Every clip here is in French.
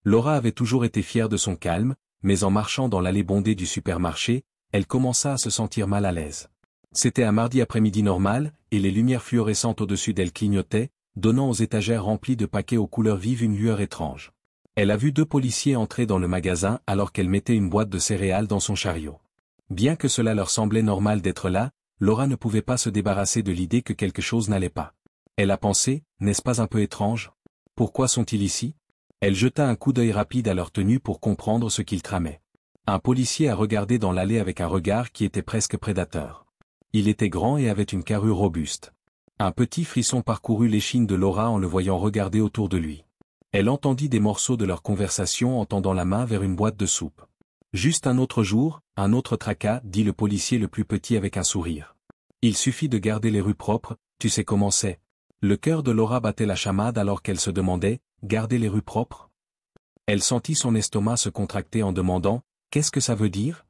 Laura avait toujours été fière de son calme, mais en marchant dans l'allée bondée du supermarché, elle commença à se sentir mal à l'aise. C'était un mardi après-midi normal, et les lumières fluorescentes au-dessus d'elle clignotaient, donnant aux étagères remplies de paquets aux couleurs vives une lueur étrange. Elle a vu 2 policiers entrer dans le magasin alors qu'elle mettait une boîte de céréales dans son chariot. Bien que cela leur semblait normal d'être là, Laura ne pouvait pas se débarrasser de l'idée que quelque chose n'allait pas. Elle a pensé, n'est-ce pas un peu étrange? Pourquoi sont-ils ici? Elle jeta un coup d'œil rapide à leur tenue pour comprendre ce qu'ils tramaient. Un policier a regardé dans l'allée avec un regard qui était presque prédateur. Il était grand et avait une carrure robuste. Un petit frisson parcourut l'échine de Laura en le voyant regarder autour de lui. Elle entendit des morceaux de leur conversation en tendant la main vers une boîte de soupe. Juste un autre jour, un autre tracas, dit le policier le plus petit avec un sourire. Il suffit de garder les rues propres, tu sais comment c'est. Le cœur de Laura battait la chamade alors qu'elle se demandait, garder les rues propres? Elle sentit son estomac se contracter en demandant, qu'est-ce que ça veut dire?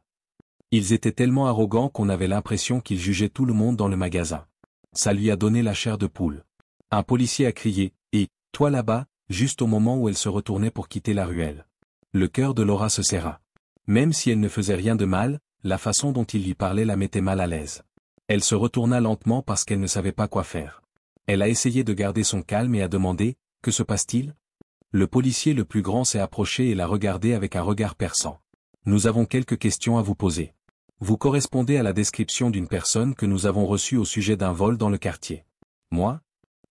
Ils étaient tellement arrogants qu'on avait l'impression qu'ils jugeaient tout le monde dans le magasin. Ça lui a donné la chair de poule. Un policier a crié, et, toi là-bas, juste au moment où elle se retournait pour quitter la ruelle. Le cœur de Laura se serra. Même si elle ne faisait rien de mal, la façon dont il lui parlait la mettait mal à l'aise. Elle se retourna lentement parce qu'elle ne savait pas quoi faire. Elle a essayé de garder son calme et a demandé, que se passe-t-il? Le policier le plus grand s'est approché et l'a regardé avec un regard perçant. Nous avons quelques questions à vous poser. Vous correspondez à la description d'une personne que nous avons reçue au sujet d'un vol dans le quartier. Moi?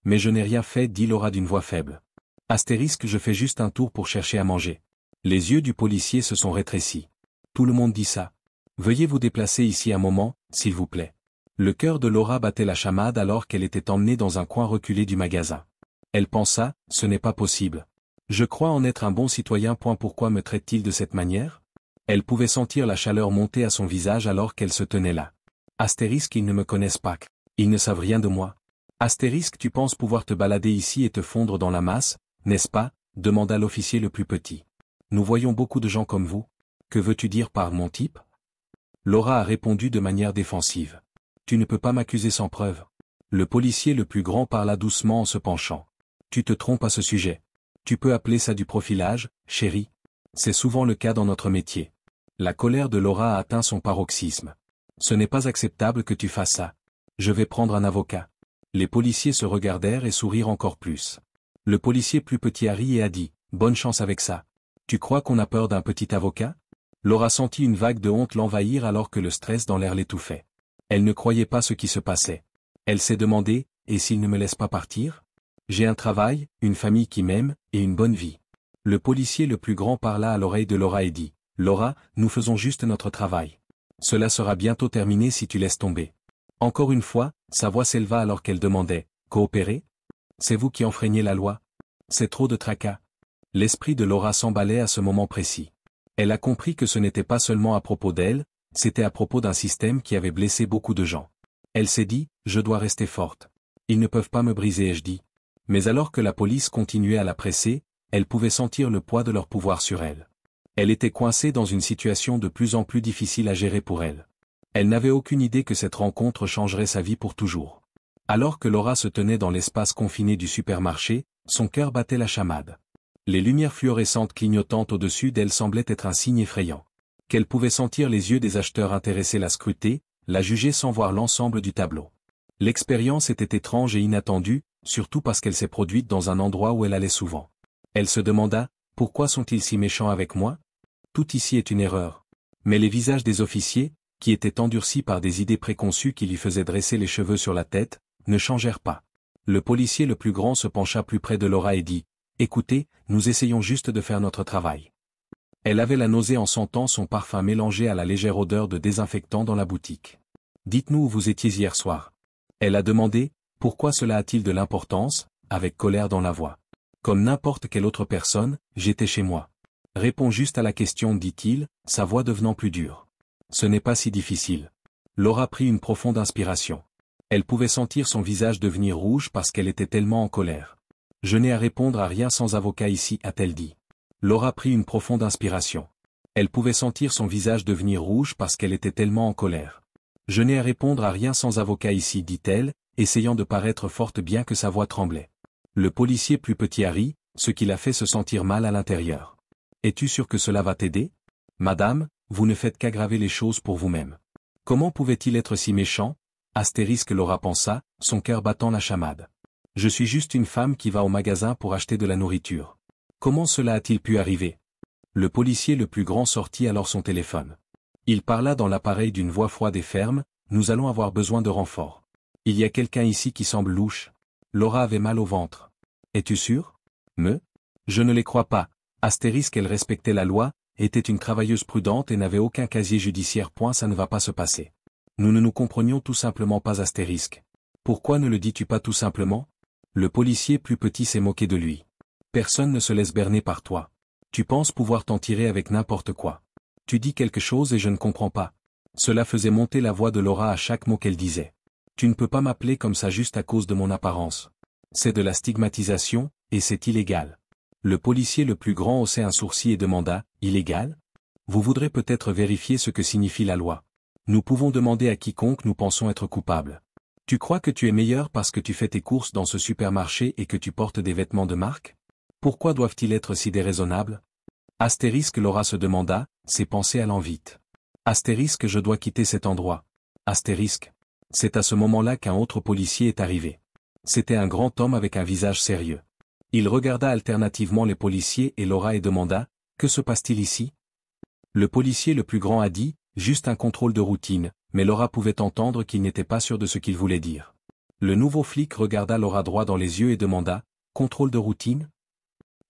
Mais je n'ai rien fait, dit Laura d'une voix faible. Astérisque, je fais juste un tour pour chercher à manger. Les yeux du policier se sont rétrécis. Tout le monde dit ça. Veuillez vous déplacer ici un moment, s'il vous plaît. Le cœur de Laura battait la chamade alors qu'elle était emmenée dans un coin reculé du magasin. Elle pensa, ce n'est pas possible. Je crois en être un bon citoyen. Pourquoi me traite-t-il de cette manière? Elle pouvait sentir la chaleur monter à son visage alors qu'elle se tenait là. Astérisque, ils ne me connaissent pas. Ils ne savent rien de moi. Astérisque, tu penses pouvoir te balader ici et te fondre dans la masse, n'est-ce pas? Demanda l'officier le plus petit. Nous voyons beaucoup de gens comme vous. Que veux-tu dire par mon type? Laura a répondu de manière défensive. Tu ne peux pas m'accuser sans preuve. Le policier le plus grand parla doucement en se penchant. Tu te trompes à ce sujet. Tu peux appeler ça du profilage, chérie. C'est souvent le cas dans notre métier. La colère de Laura a atteint son paroxysme. Ce n'est pas acceptable que tu fasses ça. Je vais prendre un avocat. Les policiers se regardèrent et sourirent encore plus. Le policier plus petit a ri et a dit, bonne chance avec ça. Tu crois qu'on a peur d'un petit avocat? Laura sentit une vague de honte l'envahir alors que le stress dans l'air l'étouffait. Elle ne croyait pas ce qui se passait. Elle s'est demandé, et s'il ne me laisse pas partir? J'ai un travail, une famille qui m'aime, et une bonne vie. Le policier le plus grand parla à l'oreille de Laura et dit, Laura, nous faisons juste notre travail. Cela sera bientôt terminé si tu laisses tomber. Encore une fois, sa voix s'éleva alors qu'elle demandait, coopérer? C'est vous qui enfreignez la loi? C'est trop de tracas. L'esprit de Laura s'emballait à ce moment précis. Elle a compris que ce n'était pas seulement à propos d'elle, c'était à propos d'un système qui avait blessé beaucoup de gens. Elle s'est dit, je dois rester forte. Ils ne peuvent pas me briser, ai-je dit. Mais alors que la police continuait à la presser, elle pouvait sentir le poids de leur pouvoir sur elle. Elle était coincée dans une situation de plus en plus difficile à gérer pour elle. Elle n'avait aucune idée que cette rencontre changerait sa vie pour toujours. Alors que Laura se tenait dans l'espace confiné du supermarché, son cœur battait la chamade. Les lumières fluorescentes clignotantes au-dessus d'elle semblaient être un signe effrayant. Qu'elle pouvait sentir les yeux des acheteurs intéressés la scruter, la juger sans voir l'ensemble du tableau. L'expérience était étrange et inattendue, surtout parce qu'elle s'est produite dans un endroit où elle allait souvent. Elle se demanda, pourquoi sont-ils si méchants avec moi? Tout ici est une erreur. Mais les visages des officiers, qui étaient endurcis par des idées préconçues qui lui faisaient dresser les cheveux sur la tête, ne changèrent pas. Le policier le plus grand se pencha plus près de Laura et dit, « Écoutez, nous essayons juste de faire notre travail. » Elle avait la nausée en sentant son parfum mélangé à la légère odeur de désinfectant dans la boutique. « Dites-nous où vous étiez hier soir. » Elle a demandé, « Pourquoi cela a-t-il de l'importance ?» avec colère dans la voix. « Comme n'importe quelle autre personne, j'étais chez moi. » Réponds juste à la question, dit-il, sa voix devenant plus dure. Ce n'est pas si difficile. Laura prit une profonde inspiration. Elle pouvait sentir son visage devenir rouge parce qu'elle était tellement en colère. « Je n'ai à répondre à rien sans avocat ici, a-t-elle dit. Laura prit une profonde inspiration. Elle pouvait sentir son visage devenir rouge parce qu'elle était tellement en colère. « Je n'ai à répondre à rien sans avocat ici, dit-elle, essayant de paraître forte bien que sa voix tremblait. Le policier plus petit a ri, ce qui l'a fait se sentir mal à l'intérieur. Es-tu sûr que cela va t'aider? Madame, vous ne faites qu'aggraver les choses pour vous-même. Comment pouvait-il être si méchant? Astérisque Laura pensa, son cœur battant la chamade. Je suis juste une femme qui va au magasin pour acheter de la nourriture. Comment cela a-t-il pu arriver? Le policier le plus grand sortit alors son téléphone. Il parla dans l'appareil d'une voix froide et ferme, nous allons avoir besoin de renfort. Il y a quelqu'un ici qui semble louche. Laura avait mal au ventre. Es-tu sûr? Je ne les crois pas. Astérisque elle respectait la loi, était une travailleuse prudente et n'avait aucun casier judiciaire. Ça ne va pas se passer. Nous ne nous comprenions tout simplement pas astérisque. Pourquoi ne le dis-tu pas tout simplement? Le policier plus petit s'est moqué de lui. Personne ne se laisse berner par toi. Tu penses pouvoir t'en tirer avec n'importe quoi. Tu dis quelque chose et je ne comprends pas. Cela faisait monter la voix de Laura à chaque mot qu'elle disait. Tu ne peux pas m'appeler comme ça juste à cause de mon apparence. C'est de la stigmatisation, et c'est illégal. Le policier le plus grand haussait un sourcil et demanda, illégal? Vous voudrez peut-être vérifier ce que signifie la loi. Nous pouvons demander à quiconque nous pensons être coupable. Tu crois que tu es meilleur parce que tu fais tes courses dans ce supermarché et que tu portes des vêtements de marque? Pourquoi doivent-ils être si déraisonnables? Astérisque Laura se demanda, ses pensées allant vite. Astérisque je dois quitter cet endroit. Astérisque. C'est à ce moment-là qu'un autre policier est arrivé. C'était un grand homme avec un visage sérieux. Il regarda alternativement les policiers et Laura et demanda, que se passe-t-il ici? Le policier le plus grand a dit, juste un contrôle de routine, mais Laura pouvait entendre qu'il n'était pas sûr de ce qu'il voulait dire. Le nouveau flic regarda Laura droit dans les yeux et demanda, contrôle de routine?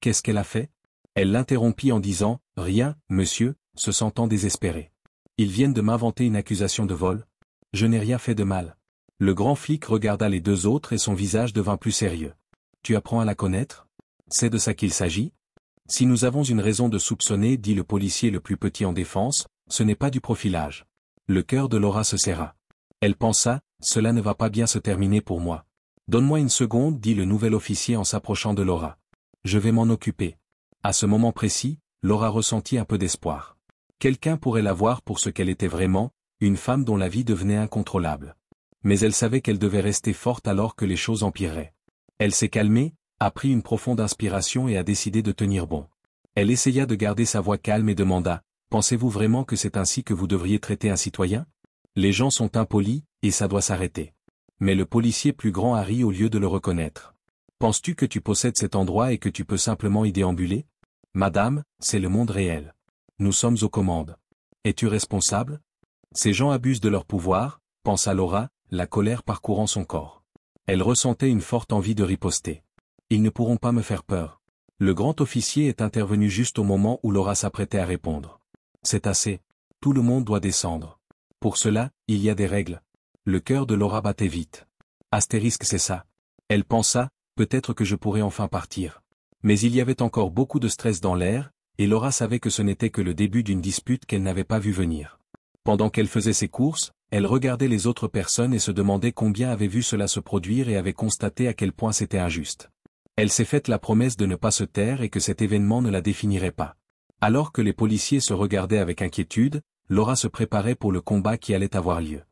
Qu'est-ce qu'elle a fait? Elle l'interrompit en disant, rien, monsieur, se sentant désespérée. Ils viennent de m'inventer une accusation de vol. Je n'ai rien fait de mal. Le grand flic regarda les deux autres et son visage devint plus sérieux. Tu apprends à la connaître? C'est de ça qu'il s'agit? Si nous avons une raison de soupçonner, dit le policier le plus petit en défense, ce n'est pas du profilage. Le cœur de Laura se serra. Elle pensa, cela ne va pas bien se terminer pour moi. Donne-moi une seconde, dit le nouvel officier en s'approchant de Laura. Je vais m'en occuper. À ce moment précis, Laura ressentit un peu d'espoir. Quelqu'un pourrait la voir pour ce qu'elle était vraiment, une femme dont la vie devenait incontrôlable. Mais elle savait qu'elle devait rester forte alors que les choses empireraient. Elle s'est calmée, a pris une profonde inspiration et a décidé de tenir bon. Elle essaya de garder sa voix calme et demanda, « Pensez-vous vraiment que c'est ainsi que vous devriez traiter un citoyen? Les gens sont impolis, et ça doit s'arrêter. » Mais le policier plus grand a ri au lieu de le reconnaître. « Penses-tu que tu possèdes cet endroit et que tu peux simplement y déambuler? Madame, c'est le monde réel. Nous sommes aux commandes. Es-tu responsable? Ces gens abusent de leur pouvoir, pensa Laura, la colère parcourant son corps. Elle ressentait une forte envie de riposter. Ils ne pourront pas me faire peur. Le grand officier est intervenu juste au moment où Laura s'apprêtait à répondre. C'est assez. Tout le monde doit descendre. Pour cela, il y a des règles. Le cœur de Laura battait vite. Astérisque c'est ça. Elle pensa, peut-être que je pourrais enfin partir. Mais il y avait encore beaucoup de stress dans l'air, et Laura savait que ce n'était que le début d'une dispute qu'elle n'avait pas vu venir. Pendant qu'elle faisait ses courses, elle regardait les autres personnes et se demandait combien avaient vu cela se produire et avait constaté à quel point c'était injuste. Elle s'est faite la promesse de ne pas se taire et que cet événement ne la définirait pas. Alors que les policiers se regardaient avec inquiétude, Laura se préparait pour le combat qui allait avoir lieu.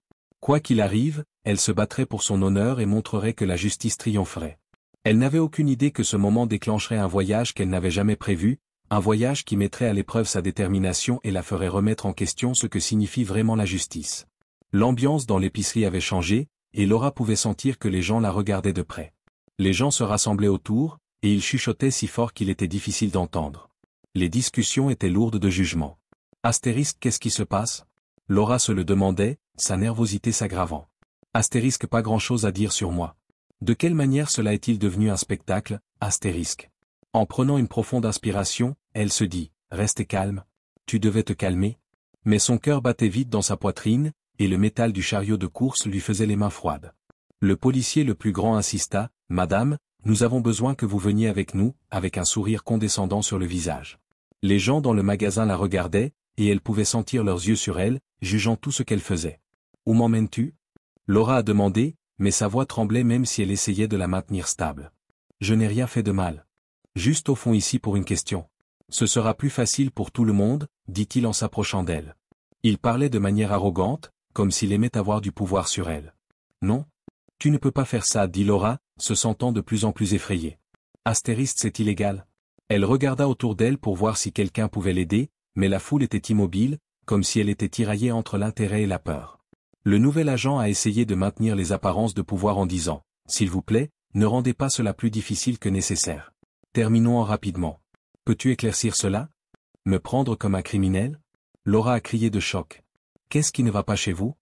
Quoi qu'il arrive, elle se battrait pour son honneur et montrerait que la justice triompherait. Elle n'avait aucune idée que ce moment déclencherait un voyage qu'elle n'avait jamais prévu, un voyage qui mettrait à l'épreuve sa détermination et la ferait remettre en question ce que signifie vraiment la justice. L'ambiance dans l'épicerie avait changé, et Laura pouvait sentir que les gens la regardaient de près. Les gens se rassemblaient autour, et ils chuchotaient si fort qu'il était difficile d'entendre. Les discussions étaient lourdes de jugement. Astérisque, qu'est-ce qui se passe? Laura se le demandait, sa nervosité s'aggravant. Astérisque, pas grand-chose à dire sur moi. De quelle manière cela est-il devenu un spectacle? Astérisque. En prenant une profonde inspiration, elle se dit, reste calme. Tu devais te calmer. Mais son cœur battait vite dans sa poitrine, et le métal du chariot de course lui faisait les mains froides. Le policier le plus grand insista, Madame, nous avons besoin que vous veniez avec nous, avec un sourire condescendant sur le visage. Les gens dans le magasin la regardaient, et elle pouvait sentir leurs yeux sur elle, jugeant tout ce qu'elle faisait. Où m'emmènes-tu? Laura a demandé, mais sa voix tremblait même si elle essayait de la maintenir stable. Je n'ai rien fait de mal. Juste au fond ici pour une question. Ce sera plus facile pour tout le monde, dit-il en s'approchant d'elle. Il parlait de manière arrogante, comme s'il aimait avoir du pouvoir sur elle. Non? Tu ne peux pas faire ça, dit Laura, se sentant de plus en plus effrayée. Astérisque, c'est illégal. Elle regarda autour d'elle pour voir si quelqu'un pouvait l'aider, mais la foule était immobile, comme si elle était tiraillée entre l'intérêt et la peur. Le nouvel agent a essayé de maintenir les apparences de pouvoir en disant « S'il vous plaît, ne rendez pas cela plus difficile que nécessaire. Terminons rapidement. Peux-tu éclaircir cela? Me prendre comme un criminel ?» Laura a crié de choc. « Qu'est-ce qui ne va pas chez vous ?»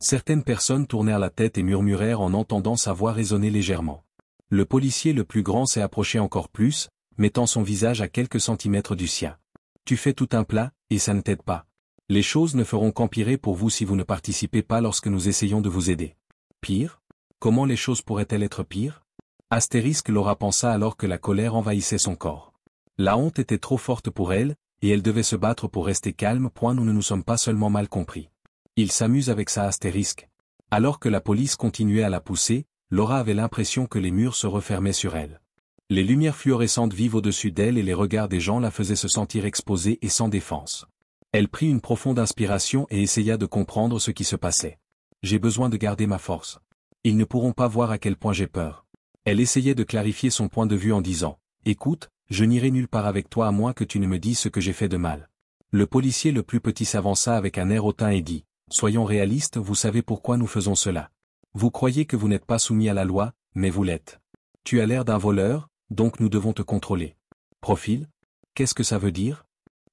Certaines personnes tournèrent la tête et murmurèrent en entendant sa voix résonner légèrement. Le policier le plus grand s'est approché encore plus, mettant son visage à quelques centimètres du sien. « Tu fais tout un plat, et ça ne t'aide pas. Les choses ne feront qu'empirer pour vous si vous ne participez pas lorsque nous essayons de vous aider. » Pire? Comment les choses pourraient-elles être pires? Astérisque Laura pensa alors que la colère envahissait son corps. La honte était trop forte pour elle, et elle devait se battre pour rester calme. Nous ne nous sommes pas seulement mal compris. Il s'amuse avec ça astérisque. Alors que la police continuait à la pousser, Laura avait l'impression que les murs se refermaient sur elle. Les lumières fluorescentes vivent au-dessus d'elle et les regards des gens la faisaient se sentir exposée et sans défense. Elle prit une profonde inspiration et essaya de comprendre ce qui se passait. J'ai besoin de garder ma force. Ils ne pourront pas voir à quel point j'ai peur. Elle essayait de clarifier son point de vue en disant « Écoute, je n'irai nulle part avec toi à moins que tu ne me dises ce que j'ai fait de mal. » Le policier le plus petit s'avança avec un air hautain et dit « Soyons réalistes, vous savez pourquoi nous faisons cela. Vous croyez que vous n'êtes pas soumis à la loi, mais vous l'êtes. Tu as l'air d'un voleur, donc nous devons te contrôler. » Profil? Qu'est-ce que ça veut dire?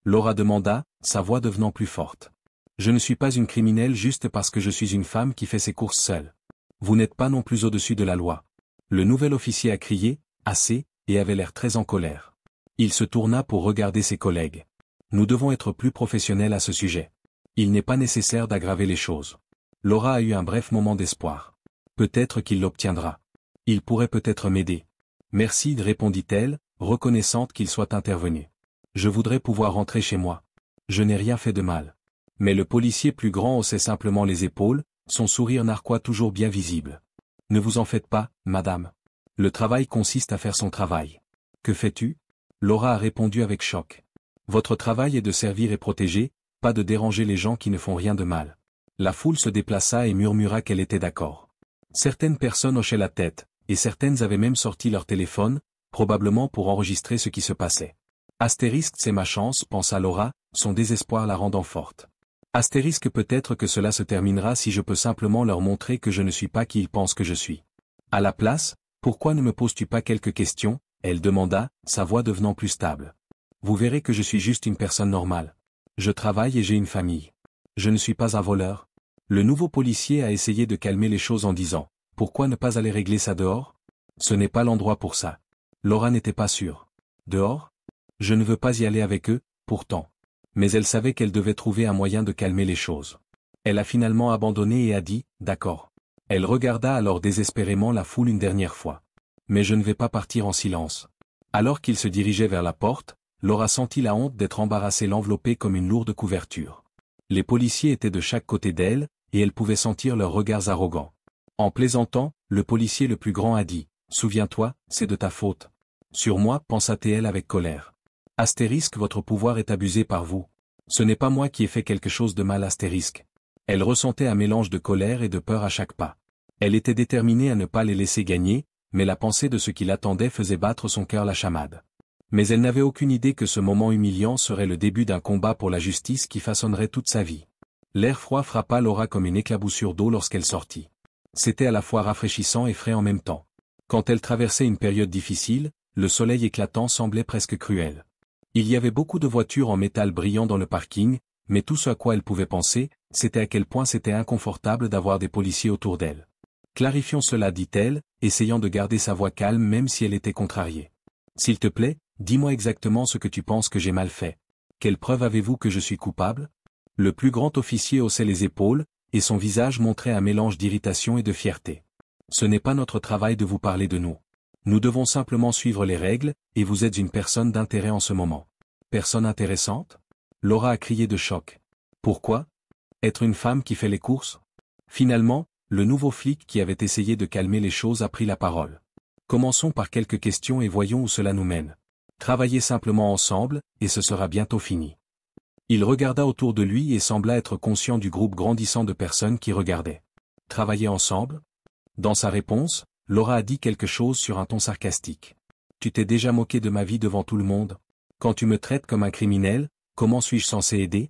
Laura demanda, sa voix devenant plus forte. Je ne suis pas une criminelle juste parce que je suis une femme qui fait ses courses seule. Vous n'êtes pas non plus au-dessus de la loi. Le nouvel officier a crié, assez, et avait l'air très en colère. Il se tourna pour regarder ses collègues. Nous devons être plus professionnels à ce sujet. Il n'est pas nécessaire d'aggraver les choses. Laura a eu un bref moment d'espoir. Peut-être qu'il l'obtiendra. Il pourrait peut-être m'aider. Merci, répondit-elle, reconnaissante qu'il soit intervenu. Je voudrais pouvoir rentrer chez moi. Je n'ai rien fait de mal. Mais le policier plus grand haussait simplement les épaules, son sourire narquois toujours bien visible. Ne vous en faites pas, madame. Le travail consiste à faire son travail. Que fais-tu? Laura a répondu avec choc. Votre travail est de servir et protéger, pas de déranger les gens qui ne font rien de mal. La foule se déplaça et murmura qu'elle était d'accord. Certaines personnes hochaient la tête, et certaines avaient même sorti leur téléphone, probablement pour enregistrer ce qui se passait. Astérisque, c'est ma chance, pensa Laura, son désespoir la rendant forte. Astérisque, peut-être que cela se terminera si je peux simplement leur montrer que je ne suis pas qui ils pensent que je suis. À la place, pourquoi ne me poses-tu pas quelques questions? Elle demanda, sa voix devenant plus stable. Vous verrez que je suis juste une personne normale. Je travaille et j'ai une famille. Je ne suis pas un voleur. Le nouveau policier a essayé de calmer les choses en disant, pourquoi ne pas aller régler ça dehors? Ce n'est pas l'endroit pour ça. Laura n'était pas sûre. Dehors? Je ne veux pas y aller avec eux, pourtant. Mais elle savait qu'elle devait trouver un moyen de calmer les choses. Elle a finalement abandonné et a dit, d'accord. Elle regarda alors désespérément la foule une dernière fois. Mais je ne vais pas partir en silence. Alors qu'il se dirigeait vers la porte, Laura sentit la honte d'être embarrassée l'envelopper comme une lourde couverture. Les policiers étaient de chaque côté d'elle, et elle pouvait sentir leurs regards arrogants. En plaisantant, le policier le plus grand a dit, « Souviens-toi, c'est de ta faute. » Sur moi, pensa-t-elle avec colère. Astérisque, votre pouvoir est abusé par vous. Ce n'est pas moi qui ai fait quelque chose de mal astérisque. Elle ressentait un mélange de colère et de peur à chaque pas. Elle était déterminée à ne pas les laisser gagner, mais la pensée de ce qui l'attendait faisait battre son cœur la chamade. Mais elle n'avait aucune idée que ce moment humiliant serait le début d'un combat pour la justice qui façonnerait toute sa vie. L'air froid frappa Laura comme une éclaboussure d'eau lorsqu'elle sortit. C'était à la fois rafraîchissant et frais en même temps. Quand elle traversait une période difficile, le soleil éclatant semblait presque cruel. Il y avait beaucoup de voitures en métal brillant dans le parking, mais tout ce à quoi elle pouvait penser, c'était à quel point c'était inconfortable d'avoir des policiers autour d'elle. Clarifions cela, dit-elle, essayant de garder sa voix calme même si elle était contrariée. S'il te plaît, dis-moi exactement ce que tu penses que j'ai mal fait. Quelle preuve avez-vous que je suis coupable? Le plus grand officier haussait les épaules, et son visage montrait un mélange d'irritation et de fierté. Ce n'est pas notre travail de vous parler de nous. Nous devons simplement suivre les règles, et vous êtes une personne d'intérêt en ce moment. Personne intéressante? Laura a crié de choc. Pourquoi? Être une femme qui fait les courses? Finalement, le nouveau flic qui avait essayé de calmer les choses a pris la parole. Commençons par quelques questions et voyons où cela nous mène. Travaillez simplement ensemble, et ce sera bientôt fini. Il regarda autour de lui et sembla être conscient du groupe grandissant de personnes qui regardaient. Travailler ensemble? Dans sa réponse, Laura a dit quelque chose sur un ton sarcastique. Tu t'es déjà moqué de ma vie devant tout le monde? Quand tu me traites comme un criminel, comment suis-je censé aider?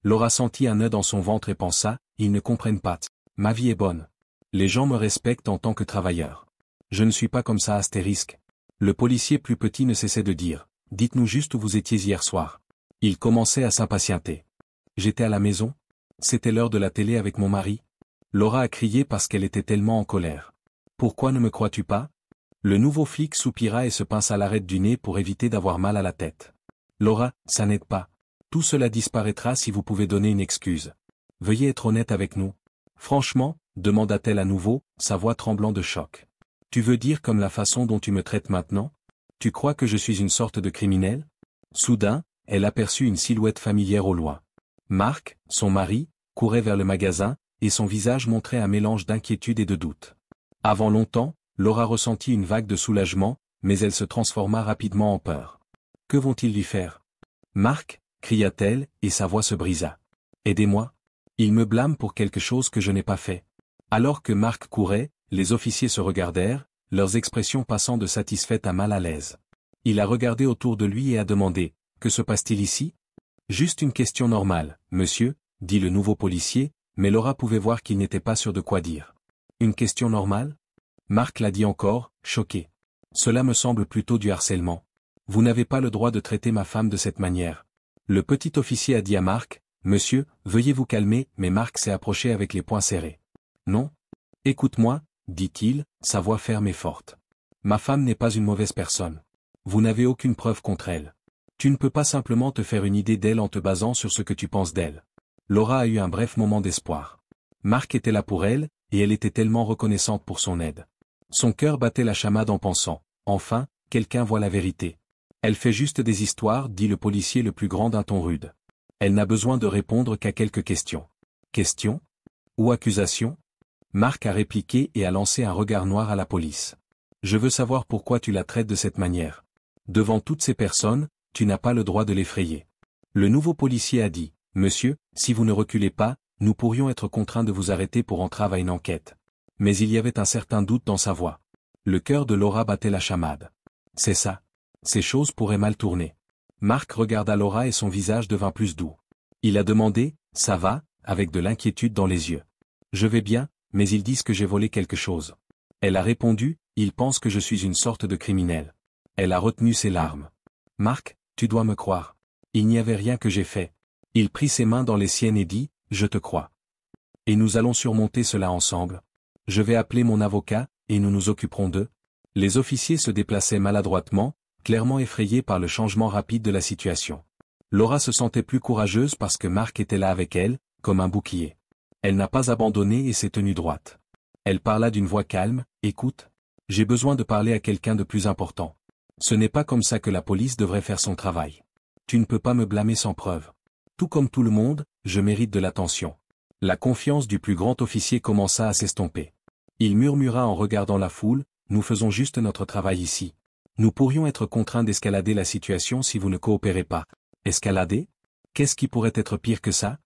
Laura sentit un nœud dans son ventre et pensa, ils ne comprennent pas. Ma vie est bonne. Les gens me respectent en tant que travailleur. Je ne suis pas comme ça astérisque. Le policier plus petit ne cessait de dire, dites-nous juste où vous étiez hier soir. Il commençait à s'impatienter. J'étais à la maison. C'était l'heure de la télé avec mon mari. Laura a crié parce qu'elle était tellement en colère. Pourquoi ne me crois-tu pas? Le nouveau flic soupira et se pinça l'arête du nez pour éviter d'avoir mal à la tête. Laura, ça n'aide pas. Tout cela disparaîtra si vous pouvez donner une excuse. Veuillez être honnête avec nous. Franchement, demanda-t-elle à nouveau, sa voix tremblant de choc. Tu veux dire comme la façon dont tu me traites maintenant? Tu crois que je suis une sorte de criminel? Soudain, elle aperçut une silhouette familière au loin. Marc, son mari, courait vers le magasin, et son visage montrait un mélange d'inquiétude et de doute. Avant longtemps, Laura ressentit une vague de soulagement, mais elle se transforma rapidement en peur. Que vont-ils lui faire? Marc, cria-t-elle, et sa voix se brisa. Aidez-moi. Il me blâme pour quelque chose que je n'ai pas fait. Alors que Marc courait, les officiers se regardèrent, leurs expressions passant de satisfaites à mal à l'aise. Il a regardé autour de lui et a demandé, que se passe-t-il ici? Juste une question normale, monsieur, dit le nouveau policier, mais Laura pouvait voir qu'il n'était pas sûr de quoi dire. Une question normale? Marc l'a dit encore, choqué. Cela me semble plutôt du harcèlement. Vous n'avez pas le droit de traiter ma femme de cette manière. Le petit officier a dit à Marc, monsieur, veuillez vous calmer, mais Marc s'est approché avec les poings serrés. Non? Écoute-moi, dit-il, sa voix ferme et forte. Ma femme n'est pas une mauvaise personne. Vous n'avez aucune preuve contre elle. Tu ne peux pas simplement te faire une idée d'elle en te basant sur ce que tu penses d'elle. Laura a eu un bref moment d'espoir. Marc était là pour elle, et elle était tellement reconnaissante pour son aide. Son cœur battait la chamade en pensant, enfin, quelqu'un voit la vérité. Elle fait juste des histoires, dit le policier le plus grand d'un ton rude. Elle n'a besoin de répondre qu'à quelques questions. Questions? Ou accusations? Marc a répliqué et a lancé un regard noir à la police. Je veux savoir pourquoi tu la traites de cette manière. Devant toutes ces personnes, tu n'as pas le droit de l'effrayer. Le nouveau policier a dit, monsieur, si vous ne reculez pas, nous pourrions être contraints de vous arrêter pour entrave à une enquête. Mais il y avait un certain doute dans sa voix. Le cœur de Laura battait la chamade. C'est ça. Ces choses pourraient mal tourner. Marc regarda Laura et son visage devint plus doux. Il a demandé, ça va, avec de l'inquiétude dans les yeux. Je vais bien, mais ils disent que j'ai volé quelque chose. Elle a répondu, ils pensent que je suis une sorte de criminel. Elle a retenu ses larmes. Marc, tu dois me croire. Il n'y avait rien que j'ai fait. Il prit ses mains dans les siennes et dit, je te crois. Et nous allons surmonter cela ensemble. Je vais appeler mon avocat, et nous nous occuperons d'eux. Les officiers se déplaçaient maladroitement, clairement effrayés par le changement rapide de la situation. Laura se sentait plus courageuse parce que Marc était là avec elle, comme un bouclier. Elle n'a pas abandonné et s'est tenue droite. Elle parla d'une voix calme, écoute. J'ai besoin de parler à quelqu'un de plus important. Ce n'est pas comme ça que la police devrait faire son travail. Tu ne peux pas me blâmer sans preuve. Tout comme tout le monde, je mérite de l'attention. La confiance du plus grand officier commença à s'estomper. Il murmura en regardant la foule, nous faisons juste notre travail ici. Nous pourrions être contraints d'escalader la situation si vous ne coopérez pas. Escalader? Qu'est-ce qui pourrait être pire que ça?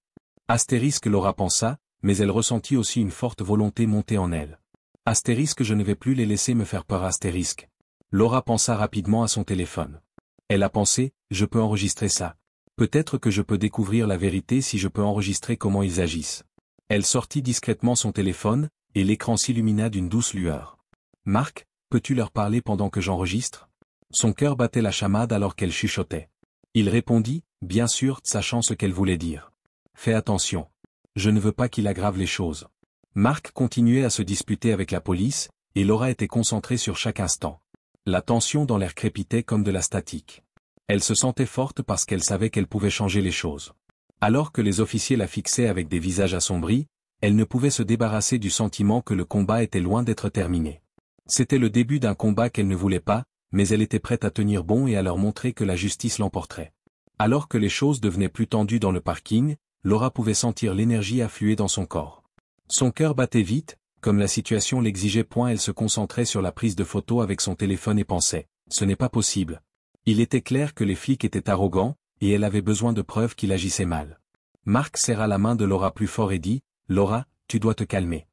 Astérisque Laura pensa, mais elle ressentit aussi une forte volonté monter en elle. Astérisque je ne vais plus les laisser me faire peur astérisque. Laura pensa rapidement à son téléphone. Elle a pensé, je peux enregistrer ça. Peut-être que je peux découvrir la vérité si je peux enregistrer comment ils agissent. Elle sortit discrètement son téléphone, et l'écran s'illumina d'une douce lueur. Marc, peux-tu leur parler pendant que j'enregistre? Son cœur battait la chamade alors qu'elle chuchotait. Il répondit, bien sûr, sachant ce qu'elle voulait dire. Fais attention. Je ne veux pas qu'il aggrave les choses. Marc continuait à se disputer avec la police, et Laura était concentrée sur chaque instant. La tension dans l'air crépitait comme de la statique. Elle se sentait forte parce qu'elle savait qu'elle pouvait changer les choses. Alors que les officiers la fixaient avec des visages assombris, elle ne pouvait se débarrasser du sentiment que le combat était loin d'être terminé. C'était le début d'un combat qu'elle ne voulait pas, mais elle était prête à tenir bon et à leur montrer que la justice l'emporterait. Alors que les choses devenaient plus tendues dans le parking, Laura pouvait sentir l'énergie affluer dans son corps. Son cœur battait vite, comme la situation l'exigeait. Elle se concentrait sur la prise de photos avec son téléphone et pensait, ce n'est pas possible. Il était clair que les flics étaient arrogants, et elle avait besoin de preuves qu'il agissait mal. Marc serra la main de Laura plus fort et dit, Laura, tu dois te calmer.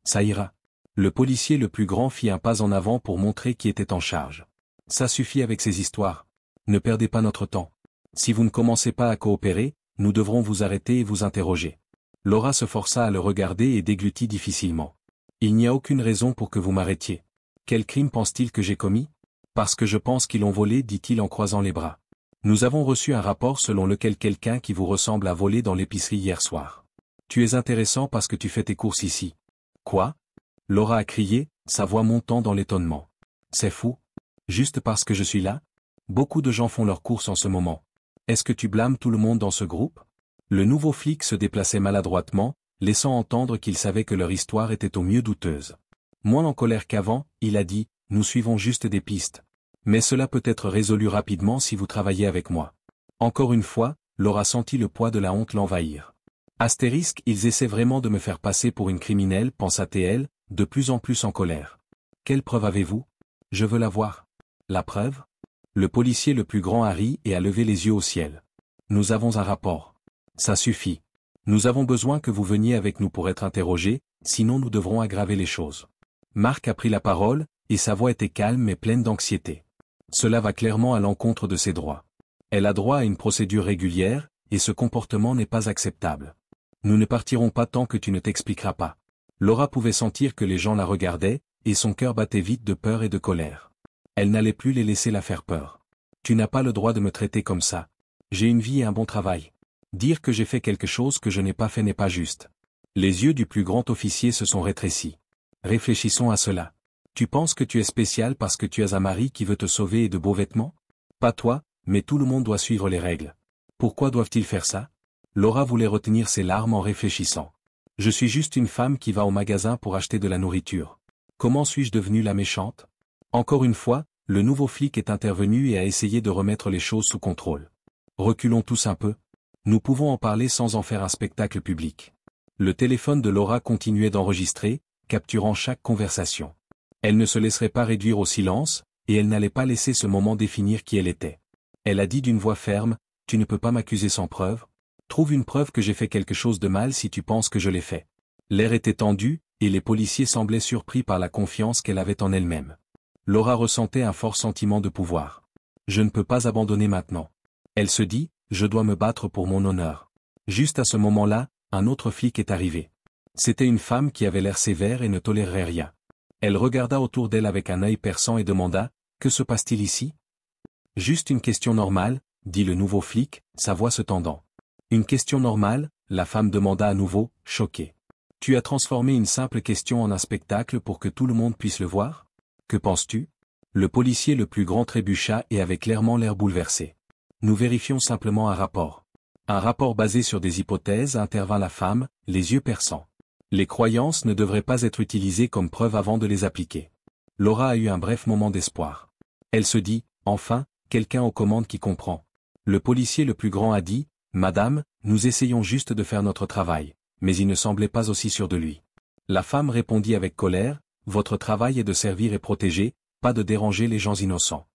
Ça ira. Le policier le plus grand fit un pas en avant pour montrer qui était en charge. Ça suffit avec ces histoires. Ne perdez pas notre temps. Si vous ne commencez pas à coopérer, nous devrons vous arrêter et vous interroger. Laura se força à le regarder et déglutit difficilement. Il n'y a aucune raison pour que vous m'arrêtiez. Quel crime pense-t-il que j'ai commis? Parce que je pense qu'ils l'ont volé, dit-il en croisant les bras. Nous avons reçu un rapport selon lequel quelqu'un qui vous ressemble a volé dans l'épicerie hier soir. Tu es intéressant parce que tu fais tes courses ici. Quoi? Laura a crié, sa voix montant dans l'étonnement. C'est fou. Juste parce que je suis là? Beaucoup de gens font leurs courses en ce moment. Est-ce que tu blâmes tout le monde dans ce groupe? Le nouveau flic se déplaçait maladroitement, laissant entendre qu'il savait que leur histoire était au mieux douteuse. Moins en colère qu'avant, il a dit, nous suivons juste des pistes. Mais cela peut être résolu rapidement si vous travaillez avec moi. Encore une fois, Laura sentit le poids de la honte l'envahir. Astérisque, ils essaient vraiment de me faire passer pour une criminelle, pensa-t-elle, de plus en plus en colère. Quelle preuve avez-vous? Je veux la voir. La preuve? Le policier le plus grand a ri et a levé les yeux au ciel. Nous avons un rapport. Ça suffit. Nous avons besoin que vous veniez avec nous pour être interrogés, sinon nous devrons aggraver les choses. Marc a pris la parole, et sa voix était calme mais pleine d'anxiété. Cela va clairement à l'encontre de ses droits. Elle a droit à une procédure régulière, et ce comportement n'est pas acceptable. Nous ne partirons pas tant que tu ne t'expliqueras pas. Laura pouvait sentir que les gens la regardaient, et son cœur battait vite de peur et de colère. Elle n'allait plus les laisser la faire peur. Tu n'as pas le droit de me traiter comme ça. J'ai une vie et un bon travail. Dire que j'ai fait quelque chose que je n'ai pas fait n'est pas juste. Les yeux du plus grand officier se sont rétrécis. Réfléchissons à cela. Tu penses que tu es spécial parce que tu as un mari qui veut te sauver et de beaux vêtements? Pas toi, mais tout le monde doit suivre les règles. Pourquoi doivent-ils faire ça? Laura voulait retenir ses larmes en réfléchissant. Je suis juste une femme qui va au magasin pour acheter de la nourriture. Comment suis-je devenue la méchante? Encore une fois, le nouveau flic est intervenu et a essayé de remettre les choses sous contrôle. Reculons tous un peu. Nous pouvons en parler sans en faire un spectacle public. Le téléphone de Laura continuait d'enregistrer, capturant chaque conversation. Elle ne se laisserait pas réduire au silence, et elle n'allait pas laisser ce moment définir qui elle était. Elle a dit d'une voix ferme, « Tu ne peux pas m'accuser sans preuve. Trouve une preuve que j'ai fait quelque chose de mal si tu penses que je l'ai fait. » L'air était tendu, et les policiers semblaient surpris par la confiance qu'elle avait en elle-même. Laura ressentait un fort sentiment de pouvoir. « Je ne peux pas abandonner maintenant. » Elle se dit, « Je dois me battre pour mon honneur. » Juste à ce moment-là, un autre flic est arrivé. C'était une femme qui avait l'air sévère et ne tolérerait rien. Elle regarda autour d'elle avec un œil perçant et demanda, « Que se passe-t-il ici? » Juste une question normale, dit le nouveau flic, sa voix se tendant. Une question normale, la femme demanda à nouveau, choquée. Tu as transformé une simple question en un spectacle pour que tout le monde puisse le voir? Que penses-tu? Le policier le plus grand trébucha et avait clairement l'air bouleversé. Nous vérifions simplement un rapport. Un rapport basé sur des hypothèses, intervint la femme, les yeux perçants. Les croyances ne devraient pas être utilisées comme preuve avant de les appliquer. Laura a eu un bref moment d'espoir. Elle se dit, enfin, quelqu'un aux commandes qui comprend. Le policier le plus grand a dit, Madame, nous essayons juste de faire notre travail, mais il ne semblait pas aussi sûr de lui. La femme répondit avec colère, votre travail est de servir et protéger, pas de déranger les gens innocents.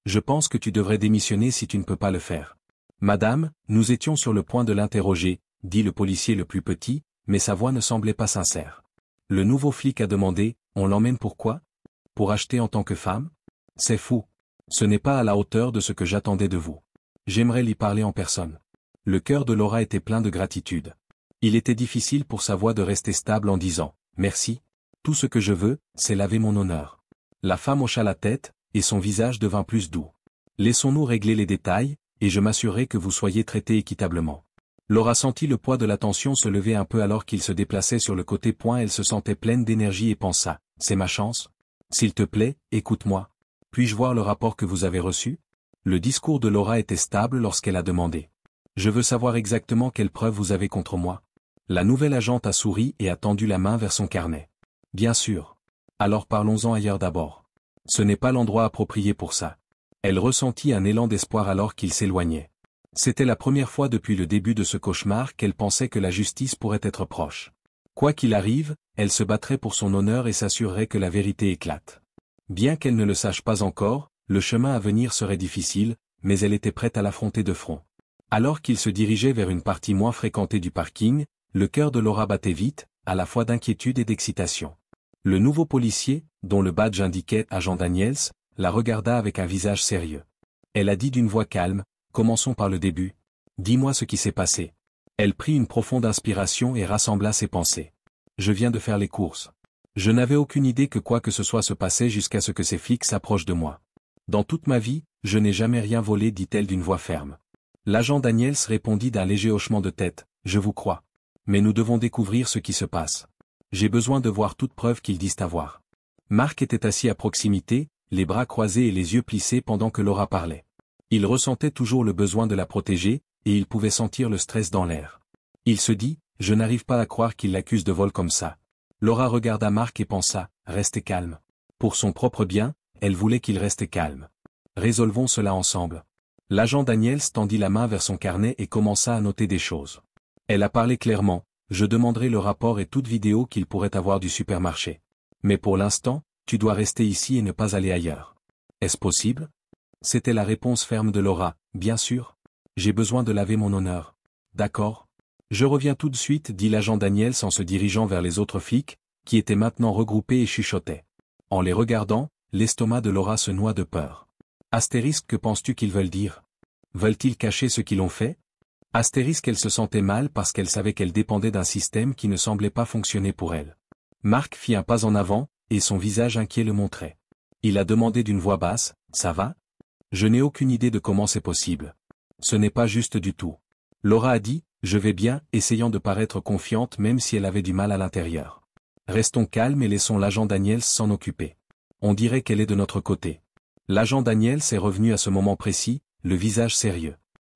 Je pense que tu devrais démissionner si tu ne peux pas le faire. Madame, nous étions sur le point de l'interroger, dit le policier le plus petit, mais sa voix ne semblait pas sincère. Le nouveau flic a demandé, on l'emmène pourquoi? Pour acheter en tant que femme? C'est fou. Ce n'est pas à la hauteur de ce que j'attendais de vous. J'aimerais lui parler en personne. Le cœur de Laura était plein de gratitude. Il était difficile pour sa voix de rester stable en disant, merci. Tout ce que je veux, c'est laver mon honneur. La femme hocha la tête, et son visage devint plus doux. Laissons-nous régler les détails, et je m'assurerai que vous soyez traité équitablement. Laura sentit le poids de la tension se lever un peu alors qu'il se déplaçait sur le côté point. Elle se sentait pleine d'énergie et pensa, c'est ma chance? S'il te plaît, écoute-moi. Puis-je voir le rapport que vous avez reçu? Le discours de Laura était stable lorsqu'elle a demandé. Je veux savoir exactement quelles preuves vous avez contre moi. La nouvelle agente a souri et a tendu la main vers son carnet. Bien sûr. Alors parlons-en ailleurs d'abord. Ce n'est pas l'endroit approprié pour ça. Elle ressentit un élan d'espoir alors qu'il s'éloignait. C'était la première fois depuis le début de ce cauchemar qu'elle pensait que la justice pourrait être proche. Quoi qu'il arrive, elle se battrait pour son honneur et s'assurerait que la vérité éclate. Bien qu'elle ne le sache pas encore, le chemin à venir serait difficile, mais elle était prête à l'affronter de front. Alors qu'il se dirigeait vers une partie moins fréquentée du parking, le cœur de Laura battait vite, à la fois d'inquiétude et d'excitation. Le nouveau policier, dont le badge indiquait Agent Daniels, la regarda avec un visage sérieux. Elle a dit d'une voix calme, « Commençons par le début. Dis-moi ce qui s'est passé. » Elle prit une profonde inspiration et rassembla ses pensées. « Je viens de faire les courses. Je n'avais aucune idée que quoi que ce soit se passait jusqu'à ce que ces flics s'approchent de moi. Dans toute ma vie, je n'ai jamais rien volé, dit-elle d'une voix ferme. » L'agent Daniels répondit d'un léger hochement de tête, « Je vous crois. Mais nous devons découvrir ce qui se passe. J'ai besoin de voir toute preuve qu'ils disent avoir. » Mark était assis à proximité, les bras croisés et les yeux plissés pendant que Laura parlait. Il ressentait toujours le besoin de la protéger, et il pouvait sentir le stress dans l'air. Il se dit, « Je n'arrive pas à croire qu'il l'accuse de vol comme ça. » Laura regarda Mark et pensa, « Restez calme. » Pour son propre bien, elle voulait qu'il reste calme. « Résolvons cela ensemble. » L'agent Daniels tendit la main vers son carnet et commença à noter des choses. Elle a parlé clairement, « Je demanderai le rapport et toute vidéo qu'il pourrait avoir du supermarché. Mais pour l'instant, tu dois rester ici et ne pas aller ailleurs. » Est-ce possible? C'était la réponse ferme de Laura, « Bien sûr. J'ai besoin de laver mon honneur. » D'accord. Je reviens tout de suite, dit l'agent Daniels en se dirigeant vers les autres flics, qui étaient maintenant regroupés et chuchotaient. En les regardant, l'estomac de Laura se noie de peur. Astérisque, que penses-tu qu'ils veulent dire? Veulent-ils cacher ce qu'ils ont fait? Astérisque, elle se sentait mal parce qu'elle savait qu'elle dépendait d'un système qui ne semblait pas fonctionner pour elle. Mark fit un pas en avant, et son visage inquiet le montrait. Il a demandé d'une voix basse, « Ça va? Je n'ai aucune idée de comment c'est possible. Ce n'est pas juste du tout. » Laura a dit, « Je vais bien », essayant de paraître confiante même si elle avait du mal à l'intérieur. Restons calmes et laissons l'agent Daniels s'en occuper. On dirait qu'elle est de notre côté. L'agent Daniels est revenu à ce moment précis, le visage sérieux.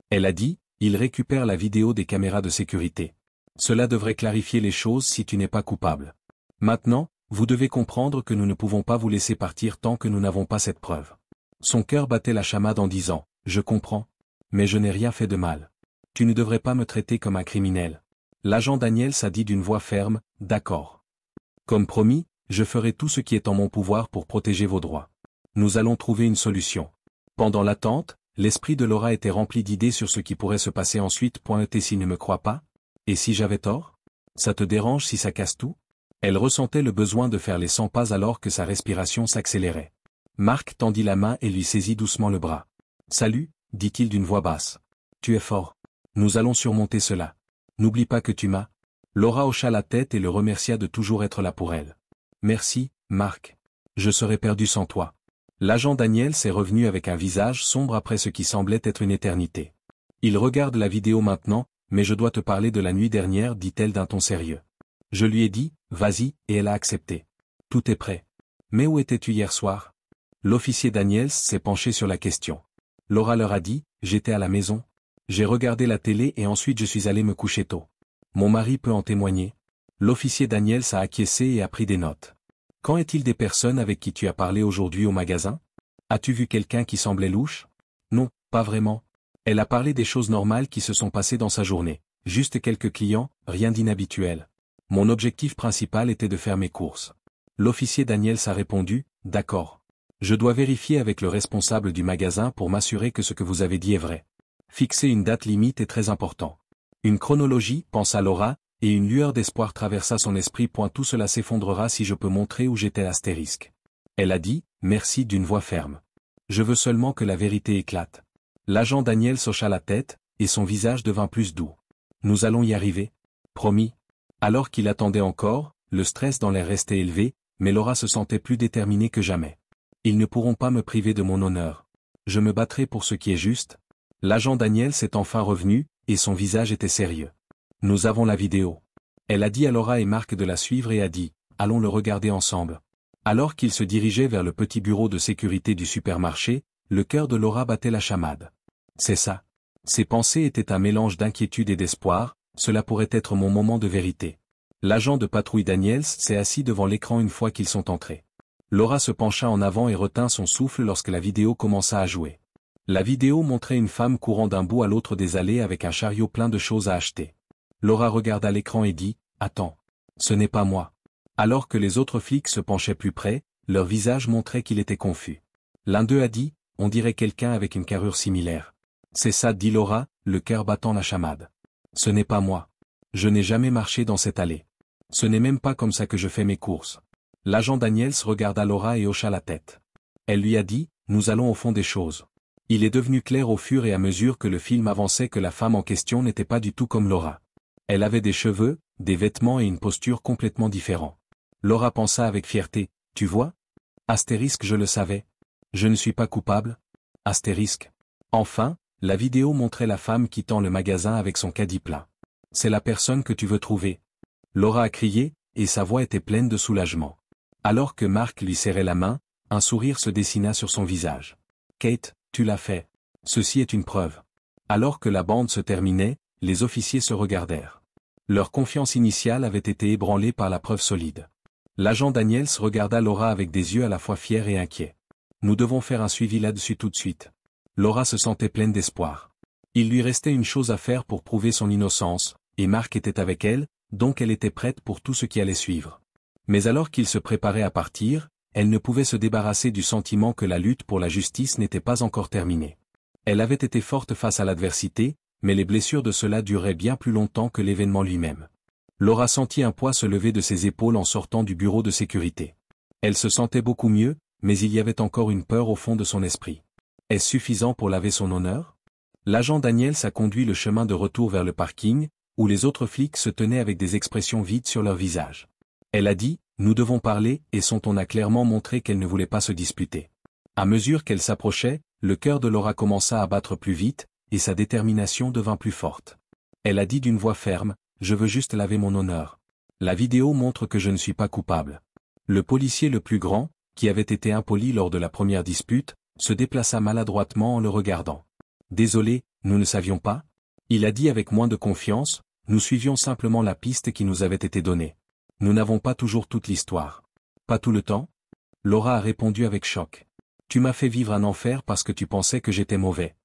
Elle a dit, « Il récupère la vidéo des caméras de sécurité. Cela devrait clarifier les choses si tu n'es pas coupable. Maintenant, vous devez comprendre que nous ne pouvons pas vous laisser partir tant que nous n'avons pas cette preuve. » Son cœur battait la chamade en disant, « Je comprends. Mais je n'ai rien fait de mal. Tu ne devrais pas me traiter comme un criminel. » L'agent Daniels a dit d'une voix ferme, « D'accord. Comme promis, je ferai tout ce qui est en mon pouvoir pour protéger vos droits. Nous allons trouver une solution. » Pendant l'attente, l'esprit de Laura était rempli d'idées sur ce qui pourrait se passer ensuite. Et si ne me crois pas? Et si j'avais tort? Ça te dérange si ça casse tout? Elle ressentait le besoin de faire les 100 pas alors que sa respiration s'accélérait. Mark tendit la main et lui saisit doucement le bras. « Salut », dit-il d'une voix basse. « Tu es fort. Nous allons surmonter cela. N'oublie pas que tu m'as. » Laura hocha la tête et le remercia de toujours être là pour elle. « Merci, Mark. Je serais perdu sans toi. » L'agent Daniels est revenu avec un visage sombre après ce qui semblait être une éternité. « Il regarde la vidéo maintenant, mais je dois te parler de la nuit dernière, dit-elle d'un ton sérieux. Je lui ai dit, vas-y, et elle a accepté. Tout est prêt. Mais où étais-tu hier soir? » L'officier Daniels s'est penché sur la question. Laura leur a dit, j'étais à la maison. J'ai regardé la télé et ensuite je suis allé me coucher tôt. Mon mari peut en témoigner. L'officier Daniels a acquiescé et a pris des notes. Quand est-il des personnes avec qui tu as parlé aujourd'hui au magasin? As-tu vu quelqu'un qui semblait louche? Non, pas vraiment. Elle a parlé des choses normales qui se sont passées dans sa journée. Juste quelques clients, rien d'inhabituel. Mon objectif principal était de faire mes courses. L'officier Daniels a répondu, d'accord. Je dois vérifier avec le responsable du magasin pour m'assurer que ce que vous avez dit est vrai. Fixer une date limite est très important. Une chronologie, pensa Laura, et une lueur d'espoir traversa son esprit. Tout cela s'effondrera si je peux montrer où j'étais astérisque. Elle a dit, merci d'une voix ferme. Je veux seulement que la vérité éclate. L'agent Daniels hocha la tête, et son visage devint plus doux. Nous allons y arriver. Promis. Alors qu'il attendait encore, le stress dans l'air restait élevé, mais Laura se sentait plus déterminée que jamais. Ils ne pourront pas me priver de mon honneur. Je me battrai pour ce qui est juste. L'agent Daniels est enfin revenu, et son visage était sérieux. Nous avons la vidéo. Elle a dit à Laura et Mark de la suivre et a dit, allons le regarder ensemble. Alors qu'ils se dirigeaient vers le petit bureau de sécurité du supermarché, le cœur de Laura battait la chamade. C'est ça. Ses pensées étaient un mélange d'inquiétude et d'espoir, cela pourrait être mon moment de vérité. L'agent de patrouille Daniels s'est assis devant l'écran une fois qu'ils sont entrés. Laura se pencha en avant et retint son souffle lorsque la vidéo commença à jouer. La vidéo montrait une femme courant d'un bout à l'autre des allées avec un chariot plein de choses à acheter. Laura regarda l'écran et dit, « Attends. Ce n'est pas moi. » Alors que les autres flics se penchaient plus près, leur visage montrait qu'il était confus. L'un d'eux a dit, « On dirait quelqu'un avec une carrure similaire. » C'est ça, dit Laura, le cœur battant la chamade. Ce n'est pas moi. Je n'ai jamais marché dans cette allée. Ce n'est même pas comme ça que je fais mes courses. L'agent Daniels regarda Laura et hocha la tête. Elle lui a dit, nous allons au fond des choses. Il est devenu clair au fur et à mesure que le film avançait que la femme en question n'était pas du tout comme Laura. Elle avait des cheveux, des vêtements et une posture complètement différents. Laura pensa avec fierté, tu vois? Astérisque, je le savais. Je ne suis pas coupable. Astérisque. Enfin, la vidéo montrait la femme quittant le magasin avec son caddie plein. C'est la personne que tu veux trouver. Laura a crié, et sa voix était pleine de soulagement. Alors que Mark lui serrait la main, un sourire se dessina sur son visage. Kate, tu l'as fait. Ceci est une preuve. Alors que la bande se terminait, les officiers se regardèrent. Leur confiance initiale avait été ébranlée par la preuve solide. L'agent Daniels regarda Laura avec des yeux à la fois fiers et inquiets. Nous devons faire un suivi là-dessus tout de suite. Laura se sentait pleine d'espoir. Il lui restait une chose à faire pour prouver son innocence, et Mark était avec elle, donc elle était prête pour tout ce qui allait suivre. Mais alors qu'il se préparait à partir, elle ne pouvait se débarrasser du sentiment que la lutte pour la justice n'était pas encore terminée. Elle avait été forte face à l'adversité, mais les blessures de cela duraient bien plus longtemps que l'événement lui-même. Laura sentit un poids se lever de ses épaules en sortant du bureau de sécurité. Elle se sentait beaucoup mieux, mais il y avait encore une peur au fond de son esprit. Est-ce suffisant pour laver son honneur? L'agent Daniels a conduit le chemin de retour vers le parking, où les autres flics se tenaient avec des expressions vides sur leur visage. Elle a dit, nous devons parler, et son ton a clairement montré qu'elle ne voulait pas se disputer. À mesure qu'elle s'approchait, le cœur de Laura commença à battre plus vite, et sa détermination devint plus forte. Elle a dit d'une voix ferme, je veux juste laver mon honneur. La vidéo montre que je ne suis pas coupable. Le policier le plus grand, qui avait été impoli lors de la première dispute, se déplaça maladroitement en le regardant. Désolé, nous ne savions pas. Il a dit avec moins de confiance, nous suivions simplement la piste qui nous avait été donnée. Nous n'avons pas toujours toute l'histoire. Pas tout le temps? Laura a répondu avec choc. Tu m'as fait vivre un enfer parce que tu pensais que j'étais mauvais.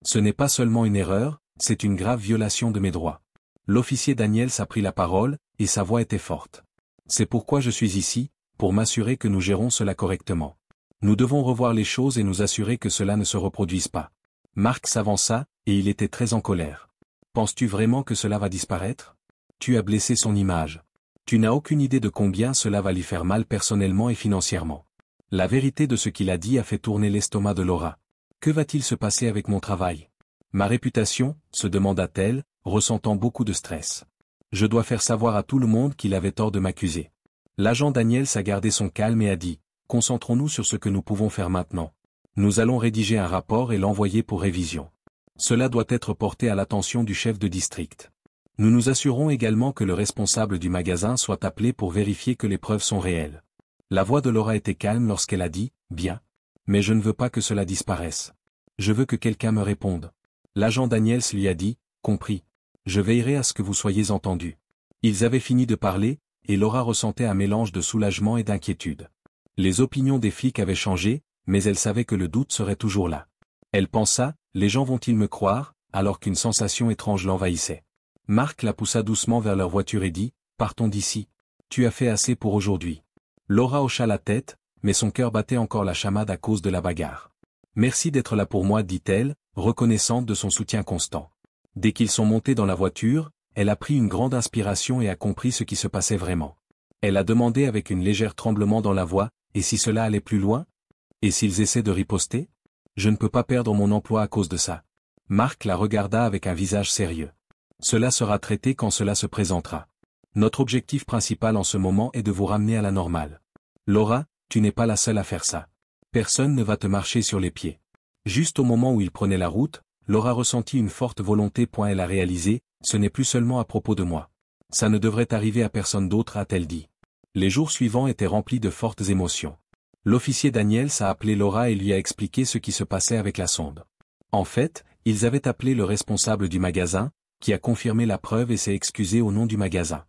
Ce n'est pas seulement une erreur, c'est une grave violation de mes droits. L'officier Daniels a pris la parole, et sa voix était forte. C'est pourquoi je suis ici, pour m'assurer que nous gérons cela correctement. Nous devons revoir les choses et nous assurer que cela ne se reproduise pas. Mark s'avança, et il était très en colère. Penses-tu vraiment que cela va disparaître? Tu as blessé son image. Tu n'as aucune idée de combien cela va lui faire mal personnellement et financièrement. La vérité de ce qu'il a dit a fait tourner l'estomac de Laura. Que va-t-il se passer avec mon travail? Ma réputation, se demanda-t-elle, ressentant beaucoup de stress. Je dois faire savoir à tout le monde qu'il avait tort de m'accuser. L'agent Daniels a gardé son calme et a dit, concentrons-nous sur ce que nous pouvons faire maintenant. Nous allons rédiger un rapport et l'envoyer pour révision. Cela doit être porté à l'attention du chef de district. Nous nous assurons également que le responsable du magasin soit appelé pour vérifier que les preuves sont réelles. La voix de Laura était calme lorsqu'elle a dit, bien. Mais je ne veux pas que cela disparaisse. Je veux que quelqu'un me réponde. L'agent Daniels lui a dit, compris. Je veillerai à ce que vous soyez entendus. Ils avaient fini de parler, et Laura ressentait un mélange de soulagement et d'inquiétude. Les opinions des flics avaient changé, mais elle savait que le doute serait toujours là. Elle pensa, les gens vont-ils me croire, alors qu'une sensation étrange l'envahissait. Mark la poussa doucement vers leur voiture et dit, partons d'ici. Tu as fait assez pour aujourd'hui. Laura hocha la tête, mais son cœur battait encore la chamade à cause de la bagarre. Merci d'être là pour moi, dit-elle, reconnaissante de son soutien constant. Dès qu'ils sont montés dans la voiture, elle a pris une grande inspiration et a compris ce qui se passait vraiment. Elle a demandé avec une légère tremblement dans la voix, et si cela allait plus loin? Et s'ils essaient de riposter? Je ne peux pas perdre mon emploi à cause de ça. Mark la regarda avec un visage sérieux. Cela sera traité quand cela se présentera. Notre objectif principal en ce moment est de vous ramener à la normale. Laura, tu n'es pas la seule à faire ça. Personne ne va te marcher sur les pieds. Juste au moment où il prenait la route, Laura ressentit une forte volonté. Elle a réalisé, ce n'est plus seulement à propos de moi. Ça ne devrait arriver à personne d'autre, a-t-elle dit. Les jours suivants étaient remplis de fortes émotions. L'officier Daniels a appelé Laura et lui a expliqué ce qui se passait avec la sonde. En fait, ils avaient appelé le responsable du magasin, qui a confirmé la preuve et s'est excusé au nom du magasin.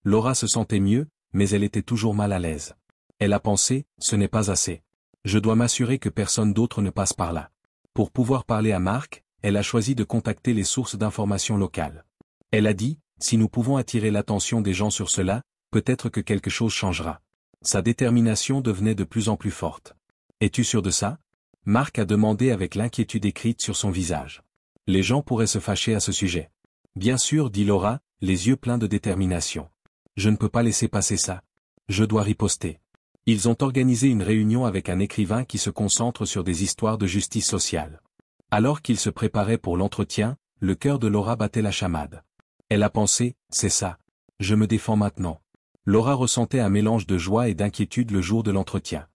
Laura se sentait mieux, mais elle était toujours mal à l'aise. Elle a pensé, ce n'est pas assez. Je dois m'assurer que personne d'autre ne passe par là. Pour pouvoir parler à Mark, elle a choisi de contacter les sources d'informations locales. Elle a dit, si nous pouvons attirer l'attention des gens sur cela, peut-être que quelque chose changera. Sa détermination devenait de plus en plus forte. Es-tu sûr de ça? Mark a demandé avec l'inquiétude écrite sur son visage. Les gens pourraient se fâcher à ce sujet. Bien sûr, dit Laura, les yeux pleins de détermination. Je ne peux pas laisser passer ça. Je dois riposter. Ils ont organisé une réunion avec un écrivain qui se concentre sur des histoires de justice sociale. Alors qu'ils se préparaient pour l'entretien, le cœur de Laura battait la chamade. Elle a pensé, c'est ça. Je me défends maintenant. Laura ressentait un mélange de joie et d'inquiétude le jour de l'entretien.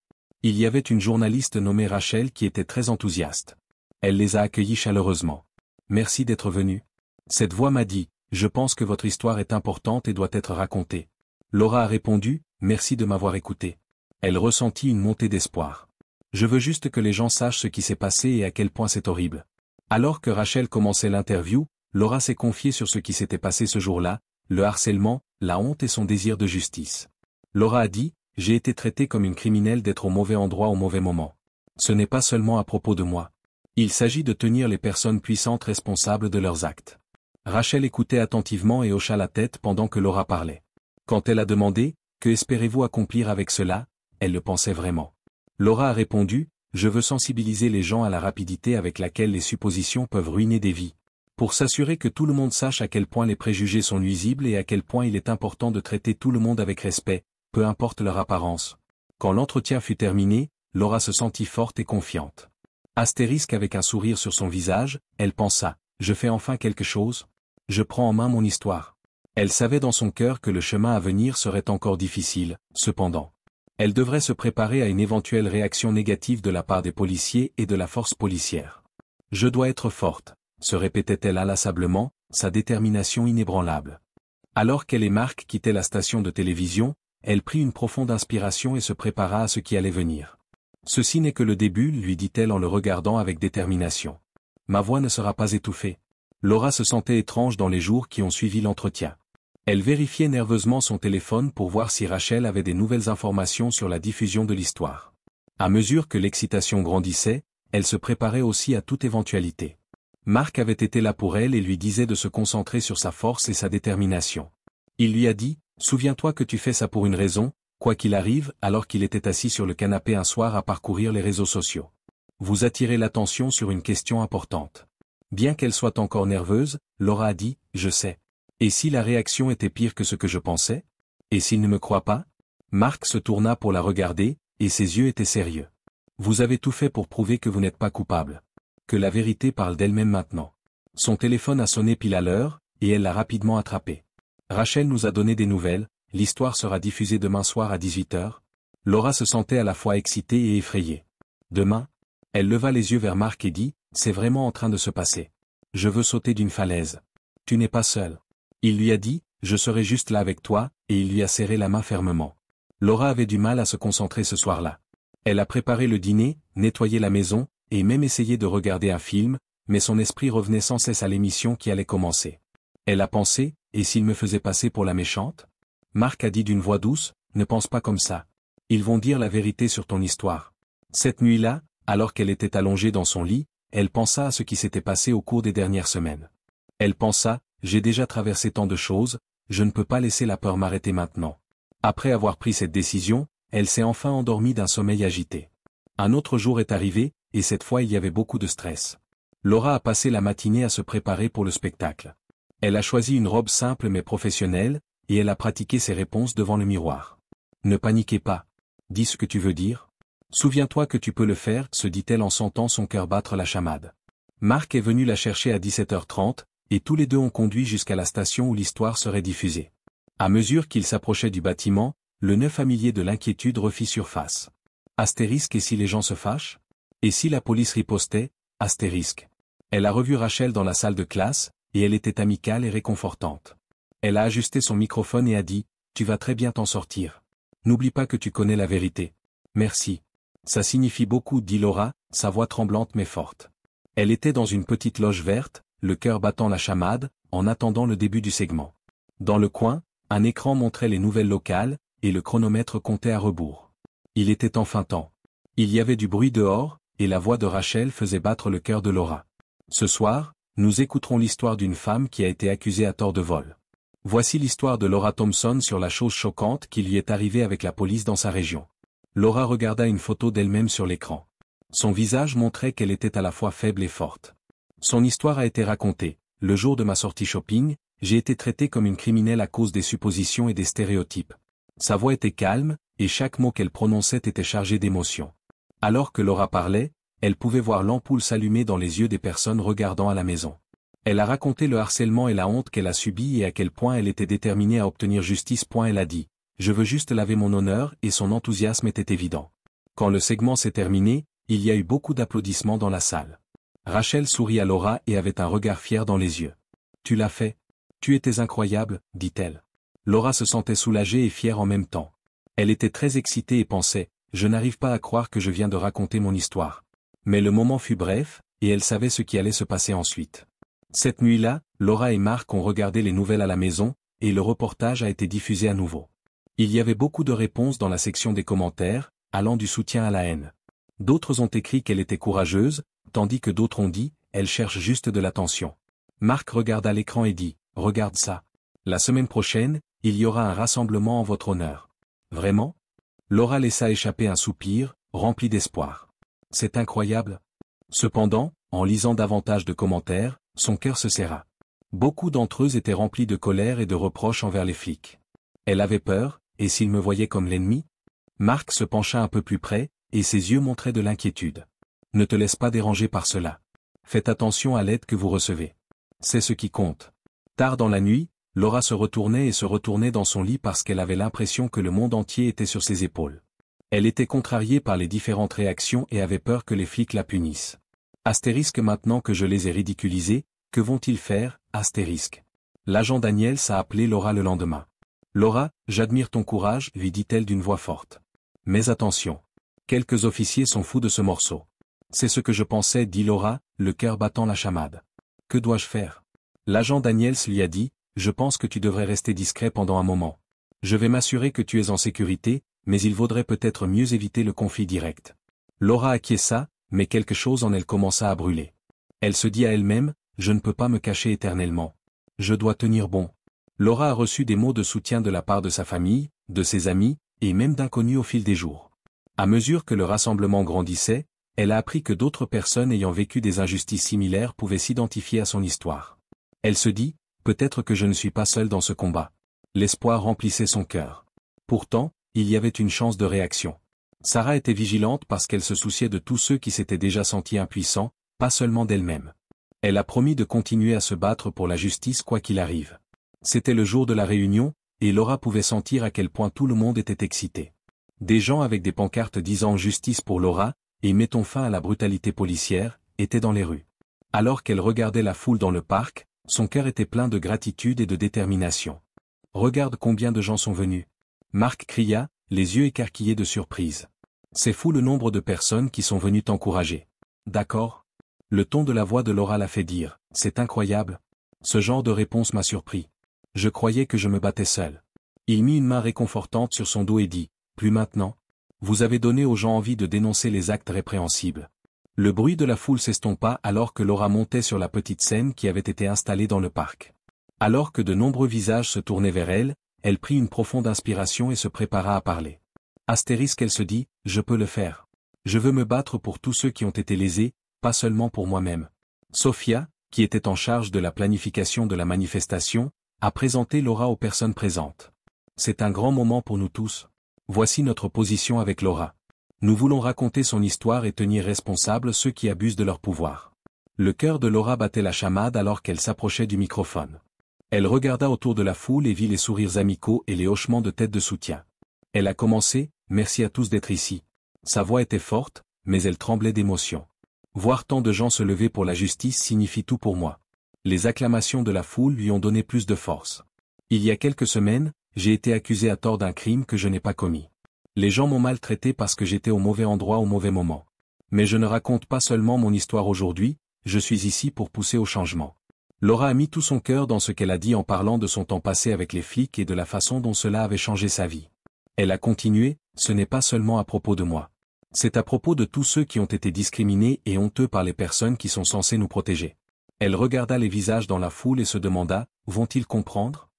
Il y avait une journaliste nommée Rachel qui était très enthousiaste. Elle les a accueillis chaleureusement. Merci d'être venus. Cette voix m'a dit, je pense que votre histoire est importante et doit être racontée. Laura a répondu, merci de m'avoir écouté. Elle ressentit une montée d'espoir. Je veux juste que les gens sachent ce qui s'est passé et à quel point c'est horrible. Alors que Rachel commençait l'interview, Laura s'est confiée sur ce qui s'était passé ce jour-là, le harcèlement, la honte et son désir de justice. Laura a dit, j'ai été traitée comme une criminelle d'être au mauvais endroit au mauvais moment. Ce n'est pas seulement à propos de moi. Il s'agit de tenir les personnes puissantes responsables de leurs actes. Rachel écoutait attentivement et hocha la tête pendant que Laura parlait. Quand elle a demandé, que espérez-vous accomplir avec cela, elle le pensait vraiment. Laura a répondu, je veux sensibiliser les gens à la rapidité avec laquelle les suppositions peuvent ruiner des vies. Pour s'assurer que tout le monde sache à quel point les préjugés sont nuisibles et à quel point il est important de traiter tout le monde avec respect, peu importe leur apparence. Quand l'entretien fut terminé, Laura se sentit forte et confiante. Astérisque avec un sourire sur son visage, elle pensa, je fais enfin quelque chose. Je prends en main mon histoire. Elle savait dans son cœur que le chemin à venir serait encore difficile, cependant. Elle devrait se préparer à une éventuelle réaction négative de la part des policiers et de la force policière. Je dois être forte, se répétait-elle inlassablement, sa détermination inébranlable. Alors qu'elle et Marc quittaient la station de télévision, elle prit une profonde inspiration et se prépara à ce qui allait venir. Ceci n'est que le début, lui dit-elle en le regardant avec détermination. Ma voix ne sera pas étouffée. Laura se sentait étrange dans les jours qui ont suivi l'entretien. Elle vérifiait nerveusement son téléphone pour voir si Rachel avait des nouvelles informations sur la diffusion de l'histoire. À mesure que l'excitation grandissait, elle se préparait aussi à toute éventualité. Marc avait été là pour elle et lui disait de se concentrer sur sa force et sa détermination. Il lui a dit, « Souviens-toi que tu fais ça pour une raison, quoi qu'il arrive, alors qu'il était assis sur le canapé un soir à parcourir les réseaux sociaux. Vous attirez l'attention sur une question importante. » Bien qu'elle soit encore nerveuse, Laura a dit, « Je sais. Et si la réaction était pire que ce que je pensais? Et s'il ne me croit pas ?» Marc se tourna pour la regarder, et ses yeux étaient sérieux. « Vous avez tout fait pour prouver que vous n'êtes pas coupable. Que la vérité parle d'elle-même maintenant. » Son téléphone a sonné pile à l'heure, et elle l'a rapidement attrapé. « Rachel nous a donné des nouvelles, l'histoire sera diffusée demain soir à 18h. Laura se sentait à la fois excitée et effrayée. « Demain ?» Elle leva les yeux vers Marc et dit, « C'est vraiment en train de se passer. Je veux sauter d'une falaise. Tu n'es pas seul. » Il lui a dit, « Je serai juste là avec toi », et il lui a serré la main fermement. Laura avait du mal à se concentrer ce soir-là. Elle a préparé le dîner, nettoyé la maison, et même essayé de regarder un film, mais son esprit revenait sans cesse à l'émission qui allait commencer. Elle a pensé, et s'il me faisait passer pour la méchante? Marc a dit d'une voix douce, ne pense pas comme ça. Ils vont dire la vérité sur ton histoire. Cette nuit-là, alors qu'elle était allongée dans son lit, elle pensa à ce qui s'était passé au cours des dernières semaines. Elle pensa, j'ai déjà traversé tant de choses, je ne peux pas laisser la peur m'arrêter maintenant. Après avoir pris cette décision, elle s'est enfin endormie d'un sommeil agité. Un autre jour est arrivé, et cette fois il y avait beaucoup de stress. Laura a passé la matinée à se préparer pour le spectacle. Elle a choisi une robe simple mais professionnelle, et elle a pratiqué ses réponses devant le miroir. Ne paniquez pas. Dis ce que tu veux dire. Souviens-toi que tu peux le faire, se dit-elle en sentant son cœur battre la chamade. Marc est venu la chercher à 17h30, et tous les deux ont conduit jusqu'à la station où l'histoire serait diffusée. À mesure qu'ils s'approchaient du bâtiment, le nœud familier de l'inquiétude refit surface. Astérisque et si les gens se fâchent? Et si la police ripostait? Astérisque. Elle a revu Rachel dans la salle de classe, et elle était amicale et réconfortante. Elle a ajusté son microphone et a dit, « Tu vas très bien t'en sortir. N'oublie pas que tu connais la vérité. Merci. » Ça signifie beaucoup, dit Laura, sa voix tremblante mais forte. Elle était dans une petite loge verte, le cœur battant la chamade, en attendant le début du segment. Dans le coin, un écran montrait les nouvelles locales, et le chronomètre comptait à rebours. Il était enfin temps. Il y avait du bruit dehors, et la voix de Rachel faisait battre le cœur de Laura. Ce soir, nous écouterons l'histoire d'une femme qui a été accusée à tort de vol. Voici l'histoire de Laura Thompson sur la chose choquante qui lui est arrivée avec la police dans sa région. Laura regarda une photo d'elle-même sur l'écran. Son visage montrait qu'elle était à la fois faible et forte. Son histoire a été racontée. Le jour de ma sortie shopping, j'ai été traitée comme une criminelle à cause des suppositions et des stéréotypes. Sa voix était calme, et chaque mot qu'elle prononçait était chargé d'émotion. Alors que Laura parlait, elle pouvait voir l'ampoule s'allumer dans les yeux des personnes regardant à la maison. Elle a raconté le harcèlement et la honte qu'elle a subi et à quel point elle était déterminée à obtenir justice. Elle a dit « Je veux juste laver mon honneur » et son enthousiasme était évident. Quand le segment s'est terminé, il y a eu beaucoup d'applaudissements dans la salle. Rachel sourit à Laura et avait un regard fier dans les yeux. « Tu l'as fait. Tu étais incroyable » dit-elle. Laura se sentait soulagée et fière en même temps. Elle était très excitée et pensait « Je n'arrive pas à croire que je viens de raconter mon histoire. » Mais le moment fut bref, et elle savait ce qui allait se passer ensuite. Cette nuit-là, Laura et Marc ont regardé les nouvelles à la maison, et le reportage a été diffusé à nouveau. Il y avait beaucoup de réponses dans la section des commentaires, allant du soutien à la haine. D'autres ont écrit qu'elle était courageuse, tandis que d'autres ont dit « Elle cherche juste de l'attention ». Marc regarda l'écran et dit « Regarde ça. La semaine prochaine, il y aura un rassemblement en votre honneur. » Vraiment ? Laura laissa échapper un soupir, rempli d'espoir. C'est incroyable. Cependant, en lisant davantage de commentaires, son cœur se serra. Beaucoup d'entre eux étaient remplis de colère et de reproches envers les flics. Elle avait peur, et s'ils me voyaient comme l'ennemi ? Marc se pencha un peu plus près, et ses yeux montraient de l'inquiétude. Ne te laisse pas déranger par cela. Faites attention à l'aide que vous recevez. C'est ce qui compte. Tard dans la nuit, Laura se retournait et se retournait dans son lit parce qu'elle avait l'impression que le monde entier était sur ses épaules. Elle était contrariée par les différentes réactions et avait peur que les flics la punissent. Astérisque maintenant que je les ai ridiculisés, que vont-ils faire, astérisque. L'agent Daniels a appelé Laura le lendemain. Laura, j'admire ton courage, lui dit-elle d'une voix forte. Mais attention. Quelques officiers sont fous de ce morceau. C'est ce que je pensais, dit Laura, le cœur battant la chamade. Que dois-je faire? L'agent Daniels lui a dit, je pense que tu devrais rester discret pendant un moment. Je vais m'assurer que tu es en sécurité, mais il vaudrait peut-être mieux éviter le conflit direct. Laura acquiesça, mais quelque chose en elle commença à brûler. Elle se dit à elle-même, je ne peux pas me cacher éternellement. Je dois tenir bon. Laura a reçu des mots de soutien de la part de sa famille, de ses amis, et même d'inconnus au fil des jours. À mesure que le rassemblement grandissait, elle a appris que d'autres personnes ayant vécu des injustices similaires pouvaient s'identifier à son histoire. Elle se dit, peut-être que je ne suis pas seule dans ce combat. L'espoir remplissait son cœur. Pourtant, il y avait une chance de réaction. Sarah était vigilante parce qu'elle se souciait de tous ceux qui s'étaient déjà sentis impuissants, pas seulement d'elle-même. Elle a promis de continuer à se battre pour la justice quoi qu'il arrive. C'était le jour de la réunion, et Laura pouvait sentir à quel point tout le monde était excité. Des gens avec des pancartes disant « Justice pour Laura » et « Mettons fin à la brutalité policière » étaient dans les rues. Alors qu'elle regardait la foule dans le parc, son cœur était plein de gratitude et de détermination. « Regarde combien de gens sont venus. » Marc cria, les yeux écarquillés de surprise. « C'est fou le nombre de personnes qui sont venues t'encourager. » D'accord ? Le ton de la voix de Laura l'a fait dire, « C'est incroyable. » Ce genre de réponse m'a surpris. Je croyais que je me battais seul. Il mit une main réconfortante sur son dos et dit, « Plus maintenant. Vous avez donné aux gens envie de dénoncer les actes répréhensibles. » Le bruit de la foule s'estompa alors que Laura montait sur la petite scène qui avait été installée dans le parc. Alors que de nombreux visages se tournaient vers elle, elle prit une profonde inspiration et se prépara à parler. Astérisque, elle se dit, « Je peux le faire. Je veux me battre pour tous ceux qui ont été lésés, pas seulement pour moi-même. » Sophia, qui était en charge de la planification de la manifestation, a présenté Laura aux personnes présentes. « C'est un grand moment pour nous tous. Voici notre position avec Laura. Nous voulons raconter son histoire et tenir responsables ceux qui abusent de leur pouvoir. » Le cœur de Laura battait la chamade alors qu'elle s'approchait du microphone. Elle regarda autour de la foule et vit les sourires amicaux et les hochements de tête de soutien. Elle a commencé, « Merci à tous d'être ici. » Sa voix était forte, mais elle tremblait d'émotion. Voir tant de gens se lever pour la justice signifie tout pour moi. Les acclamations de la foule lui ont donné plus de force. Il y a quelques semaines, j'ai été accusé à tort d'un crime que je n'ai pas commis. Les gens m'ont maltraité parce que j'étais au mauvais endroit au mauvais moment. Mais je ne raconte pas seulement mon histoire aujourd'hui, je suis ici pour pousser au changement. Laura a mis tout son cœur dans ce qu'elle a dit en parlant de son temps passé avec les flics et de la façon dont cela avait changé sa vie. Elle a continué, ce n'est pas seulement à propos de moi. C'est à propos de tous ceux qui ont été discriminés et honteux par les personnes qui sont censées nous protéger. Elle regarda les visages dans la foule et se demanda, vont-ils comprendre?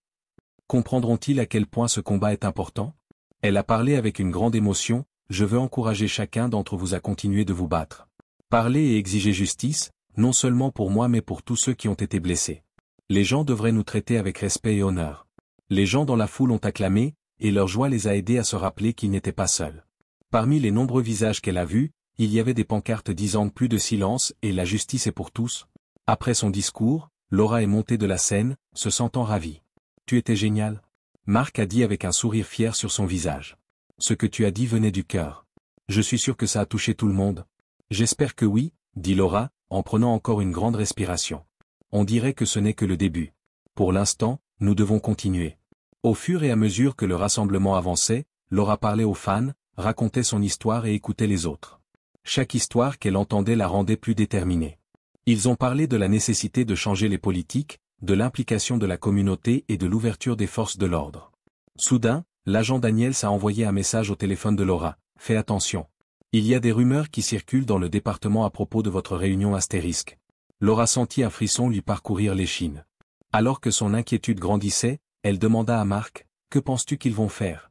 Comprendront-ils à quel point ce combat est important? Elle a parlé avec une grande émotion, je veux encourager chacun d'entre vous à continuer de vous battre. Parler et exiger justice, non seulement pour moi mais pour tous ceux qui ont été blessés. Les gens devraient nous traiter avec respect et honneur. Les gens dans la foule ont acclamé, et leur joie les a aidés à se rappeler qu'ils n'étaient pas seuls. Parmi les nombreux visages qu'elle a vus, il y avait des pancartes disant plus de silence et la justice est pour tous. Après son discours, Laura est montée de la scène, se sentant ravie. Tu étais génial. Mark a dit avec un sourire fier sur son visage. Ce que tu as dit venait du cœur. Je suis sûr que ça a touché tout le monde. J'espère que oui, dit Laura, en prenant encore une grande respiration. On dirait que ce n'est que le début. Pour l'instant, nous devons continuer. Au fur et à mesure que le rassemblement avançait, Laura parlait aux fans, racontait son histoire et écoutait les autres. Chaque histoire qu'elle entendait la rendait plus déterminée. Ils ont parlé de la nécessité de changer les politiques, de l'implication de la communauté et de l'ouverture des forces de l'ordre. Soudain, l'agent Daniels a envoyé un message au téléphone de Laura. « Fais attention. Il y a des rumeurs qui circulent dans le département à propos de votre réunion astérisque. » Laura sentit un frisson lui parcourir l'échine. Alors que son inquiétude grandissait, elle demanda à Mark, « Que penses-tu qu'ils vont faire ?»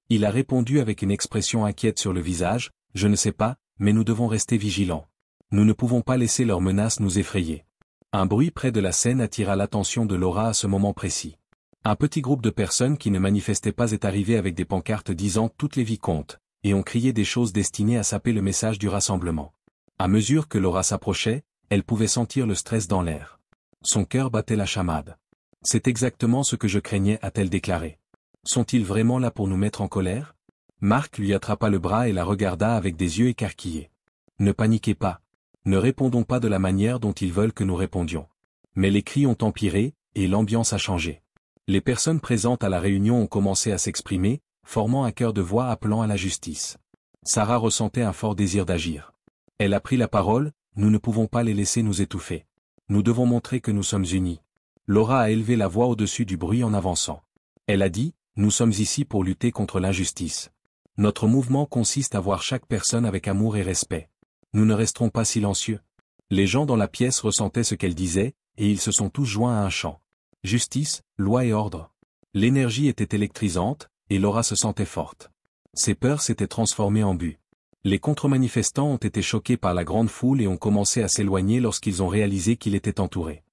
Il a répondu avec une expression inquiète sur le visage, « Je ne sais pas, mais nous devons rester vigilants. Nous ne pouvons pas laisser leurs menaces nous effrayer. » Un bruit près de la scène attira l'attention de Laura à ce moment précis. Un petit groupe de personnes qui ne manifestaient pas est arrivé avec des pancartes disant « Toutes les vies comptent », et ont crié des choses destinées à saper le message du rassemblement. À mesure que Laura s'approchait, elle pouvait sentir le stress dans l'air. Son cœur battait la chamade. « C'est exactement ce que je craignais », a-t-elle déclaré. « Sont-ils vraiment là pour nous mettre en colère ?» Mark lui attrapa le bras et la regarda avec des yeux écarquillés. « Ne paniquez pas. Ne répondons pas de la manière dont ils veulent que nous répondions. » Mais les cris ont empiré, et l'ambiance a changé. Les personnes présentes à la réunion ont commencé à s'exprimer, formant un chœur de voix appelant à la justice. Sarah ressentait un fort désir d'agir. Elle a pris la parole, « Nous ne pouvons pas les laisser nous étouffer. Nous devons montrer que nous sommes unis. » Laura a élevé la voix au-dessus du bruit en avançant. Elle a dit, « Nous sommes ici pour lutter contre l'injustice. Notre mouvement consiste à voir chaque personne avec amour et respect. Nous ne resterons pas silencieux. » Les gens dans la pièce ressentaient ce qu'elle disait, et ils se sont tous joints à un chant. Justice, loi et ordre. L'énergie était électrisante, et Laura se sentait forte. Ses peurs s'étaient transformées en but. Les contre-manifestants ont été choqués par la grande foule et ont commencé à s'éloigner lorsqu'ils ont réalisé qu'il était entouré.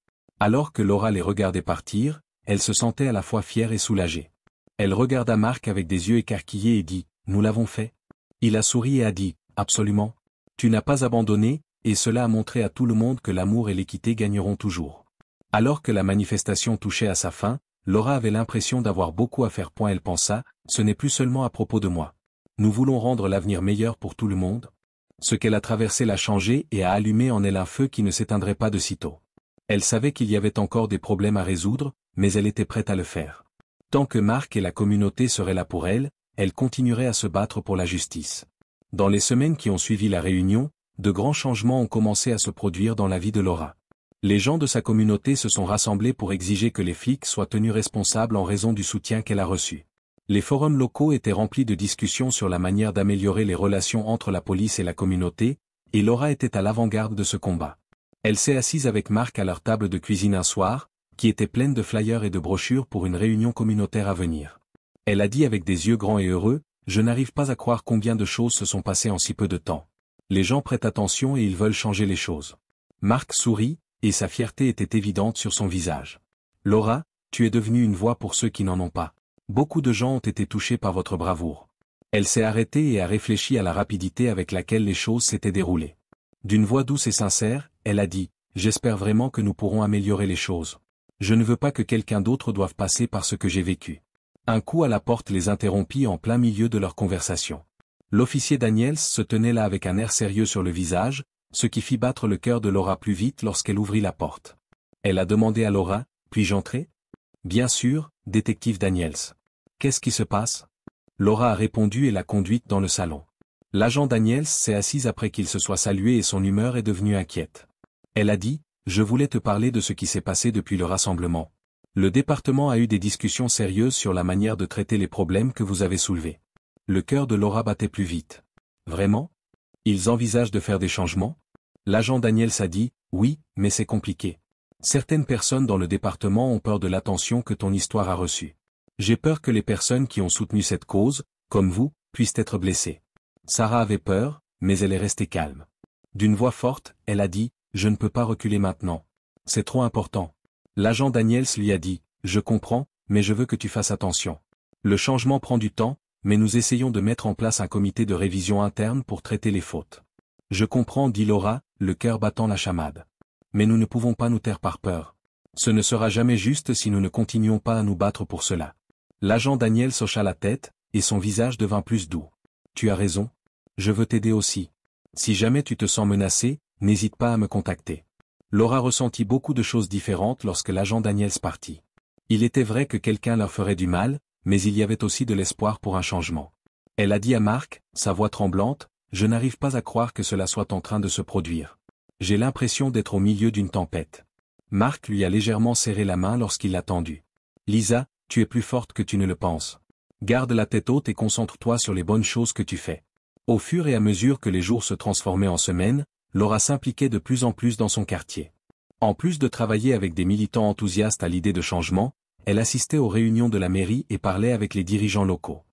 Alors que Laura les regardait partir, elle se sentait à la fois fière et soulagée. Elle regarda Mark avec des yeux écarquillés et dit, « Nous l'avons fait. » Il a souri et a dit, « Absolument. Tu n'as pas abandonné, et cela a montré à tout le monde que l'amour et l'équité gagneront toujours. » Alors que la manifestation touchait à sa fin, Laura avait l'impression d'avoir beaucoup à faire. Elle pensa, « Ce n'est plus seulement à propos de moi. Nous voulons rendre l'avenir meilleur pour tout le monde. » Ce qu'elle a traversé l'a changé et a allumé en elle un feu qui ne s'éteindrait pas de sitôt. Elle savait qu'il y avait encore des problèmes à résoudre, mais elle était prête à le faire. Tant que Mark et la communauté seraient là pour elle, elle continuerait à se battre pour la justice. Dans les semaines qui ont suivi la réunion, de grands changements ont commencé à se produire dans la vie de Laura. Les gens de sa communauté se sont rassemblés pour exiger que les flics soient tenus responsables en raison du soutien qu'elle a reçu. Les forums locaux étaient remplis de discussions sur la manière d'améliorer les relations entre la police et la communauté, et Laura était à l'avant-garde de ce combat. Elle s'est assise avec Mark à leur table de cuisine un soir, qui était pleine de flyers et de brochures pour une réunion communautaire à venir. Elle a dit avec des yeux grands et heureux, « Je n'arrive pas à croire combien de choses se sont passées en si peu de temps. Les gens prêtent attention et ils veulent changer les choses. » Mark sourit, et sa fierté était évidente sur son visage. « Laura, tu es devenue une voix pour ceux qui n'en ont pas. Beaucoup de gens ont été touchés par votre bravoure. » Elle s'est arrêtée et a réfléchi à la rapidité avec laquelle les choses s'étaient déroulées. D'une voix douce et sincère, elle a dit, « J'espère vraiment que nous pourrons améliorer les choses. Je ne veux pas que quelqu'un d'autre doive passer par ce que j'ai vécu. » Un coup à la porte les interrompit en plein milieu de leur conversation. L'officier Daniels se tenait là avec un air sérieux sur le visage, ce qui fit battre le cœur de Laura plus vite lorsqu'elle ouvrit la porte. Elle a demandé à Laura, « Puis-je entrer ?»« Bien sûr, détective Daniels. »« Qu'est-ce qui se passe ?» Laura a répondu et l'a conduite dans le salon. L'agent Daniels s'est assise après qu'il se soit salué et son humeur est devenue inquiète. Elle a dit, « Je voulais te parler de ce qui s'est passé depuis le rassemblement. Le département a eu des discussions sérieuses sur la manière de traiter les problèmes que vous avez soulevés. » Le cœur de Laura battait plus vite. « Vraiment ? Ils envisagent de faire des changements ?» L'agent Daniels a dit, « Oui, mais c'est compliqué. Certaines personnes dans le département ont peur de l'attention que ton histoire a reçue. J'ai peur que les personnes qui ont soutenu cette cause, comme vous, puissent être blessées. » Sarah avait peur, mais elle est restée calme. D'une voix forte, elle a dit, « Je ne peux pas reculer maintenant. C'est trop important. » L'agent Daniels lui a dit, « Je comprends, mais je veux que tu fasses attention. Le changement prend du temps, mais nous essayons de mettre en place un comité de révision interne pour traiter les fautes. Je comprends, dit Laura, le cœur battant la chamade. Mais nous ne pouvons pas nous taire par peur. Ce ne sera jamais juste si nous ne continuons pas à nous battre pour cela. L'agent Daniel hocha la tête, et son visage devint plus doux. Tu as raison. Je veux t'aider aussi. Si jamais tu te sens menacé, n'hésite pas à me contacter. Laura ressentit beaucoup de choses différentes lorsque l'agent Daniels partit. Il était vrai que quelqu'un leur ferait du mal, mais il y avait aussi de l'espoir pour un changement. Elle a dit à Marc, sa voix tremblante, « Je n'arrive pas à croire que cela soit en train de se produire. J'ai l'impression d'être au milieu d'une tempête. » Marc lui a légèrement serré la main lorsqu'il l'a tendue. « Lisa, tu es plus forte que tu ne le penses. Garde la tête haute et concentre-toi sur les bonnes choses que tu fais. » Au fur et à mesure que les jours se transformaient en semaines, Laura s'impliquait de plus en plus dans son quartier. En plus de travailler avec des militants enthousiastes à l'idée de changement, elle assistait aux réunions de la mairie et parlait avec les dirigeants locaux.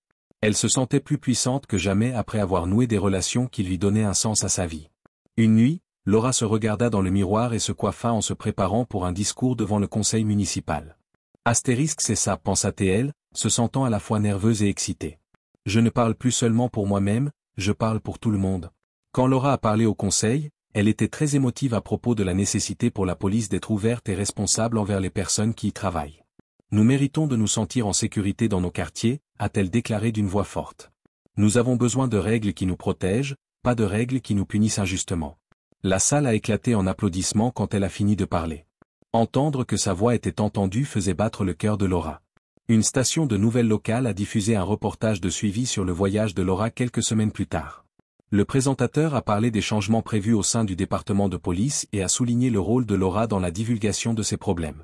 Elle se sentait plus puissante que jamais après avoir noué des relations qui lui donnaient un sens à sa vie. Une nuit, Laura se regarda dans le miroir et se coiffa en se préparant pour un discours devant le conseil municipal. Astérisque, c'est ça, pensa-t-elle, se sentant à la fois nerveuse et excitée. Je ne parle plus seulement pour moi-même, je parle pour tout le monde. Quand Laura a parlé au conseil, elle était très émotive à propos de la nécessité pour la police d'être ouverte et responsable envers les personnes qui y travaillent. Nous méritons de nous sentir en sécurité dans nos quartiers, a-t-elle déclaré d'une voix forte. Nous avons besoin de règles qui nous protègent, pas de règles qui nous punissent injustement. La salle a éclaté en applaudissements quand elle a fini de parler. Entendre que sa voix était entendue faisait battre le cœur de Laura. Une station de nouvelles locales a diffusé un reportage de suivi sur le voyage de Laura quelques semaines plus tard. Le présentateur a parlé des changements prévus au sein du département de police et a souligné le rôle de Laura dans la divulgation de ces problèmes.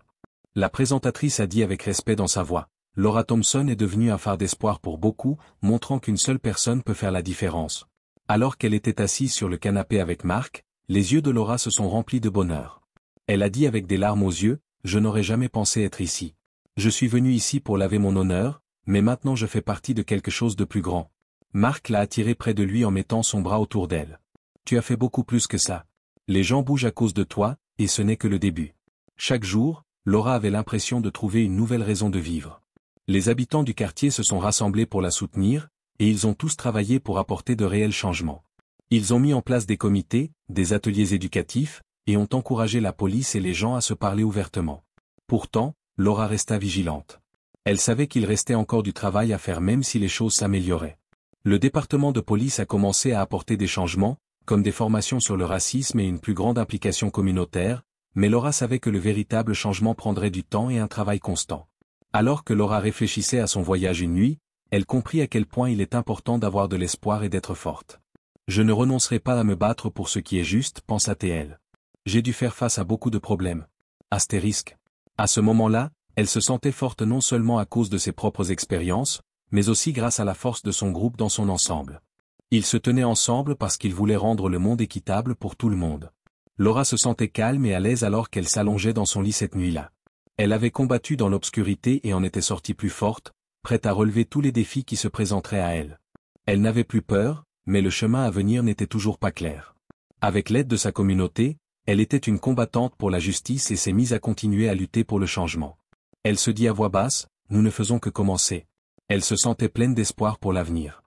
La présentatrice a dit avec respect dans sa voix, « Laura Thompson est devenue un phare d'espoir pour beaucoup, montrant qu'une seule personne peut faire la différence. » Alors qu'elle était assise sur le canapé avec Marc, les yeux de Laura se sont remplis de bonheur. Elle a dit avec des larmes aux yeux, « Je n'aurais jamais pensé être ici. Je suis venue ici pour laver mon honneur, mais maintenant je fais partie de quelque chose de plus grand. » Marc l'a attirée près de lui en mettant son bras autour d'elle. « Tu as fait beaucoup plus que ça. Les gens bougent à cause de toi, et ce n'est que le début. » Chaque jour, Laura avait l'impression de trouver une nouvelle raison de vivre. Les habitants du quartier se sont rassemblés pour la soutenir, et ils ont tous travaillé pour apporter de réels changements. Ils ont mis en place des comités, des ateliers éducatifs, et ont encouragé la police et les gens à se parler ouvertement. Pourtant, Laura resta vigilante. Elle savait qu'il restait encore du travail à faire même si les choses s'amélioraient. Le département de police a commencé à apporter des changements, comme des formations sur le racisme et une plus grande implication communautaire, mais Laura savait que le véritable changement prendrait du temps et un travail constant. Alors que Laura réfléchissait à son voyage une nuit, elle comprit à quel point il est important d'avoir de l'espoir et d'être forte. « Je ne renoncerai pas à me battre pour ce qui est juste, pensa-t-elle. J'ai dû faire face à beaucoup de problèmes. Astérisque. À ce moment-là, elle se sentait forte non seulement à cause de ses propres expériences, mais aussi grâce à la force de son groupe dans son ensemble. Ils se tenaient ensemble parce qu'ils voulaient rendre le monde équitable pour tout le monde. Laura se sentait calme et à l'aise alors qu'elle s'allongeait dans son lit cette nuit-là. Elle avait combattu dans l'obscurité et en était sortie plus forte, prête à relever tous les défis qui se présenteraient à elle. Elle n'avait plus peur, mais le chemin à venir n'était toujours pas clair. Avec l'aide de sa communauté, elle était une combattante pour la justice et s'est mise à continuer à lutter pour le changement. Elle se dit à voix basse, « Nous ne faisons que commencer. » Elle se sentait pleine d'espoir pour l'avenir.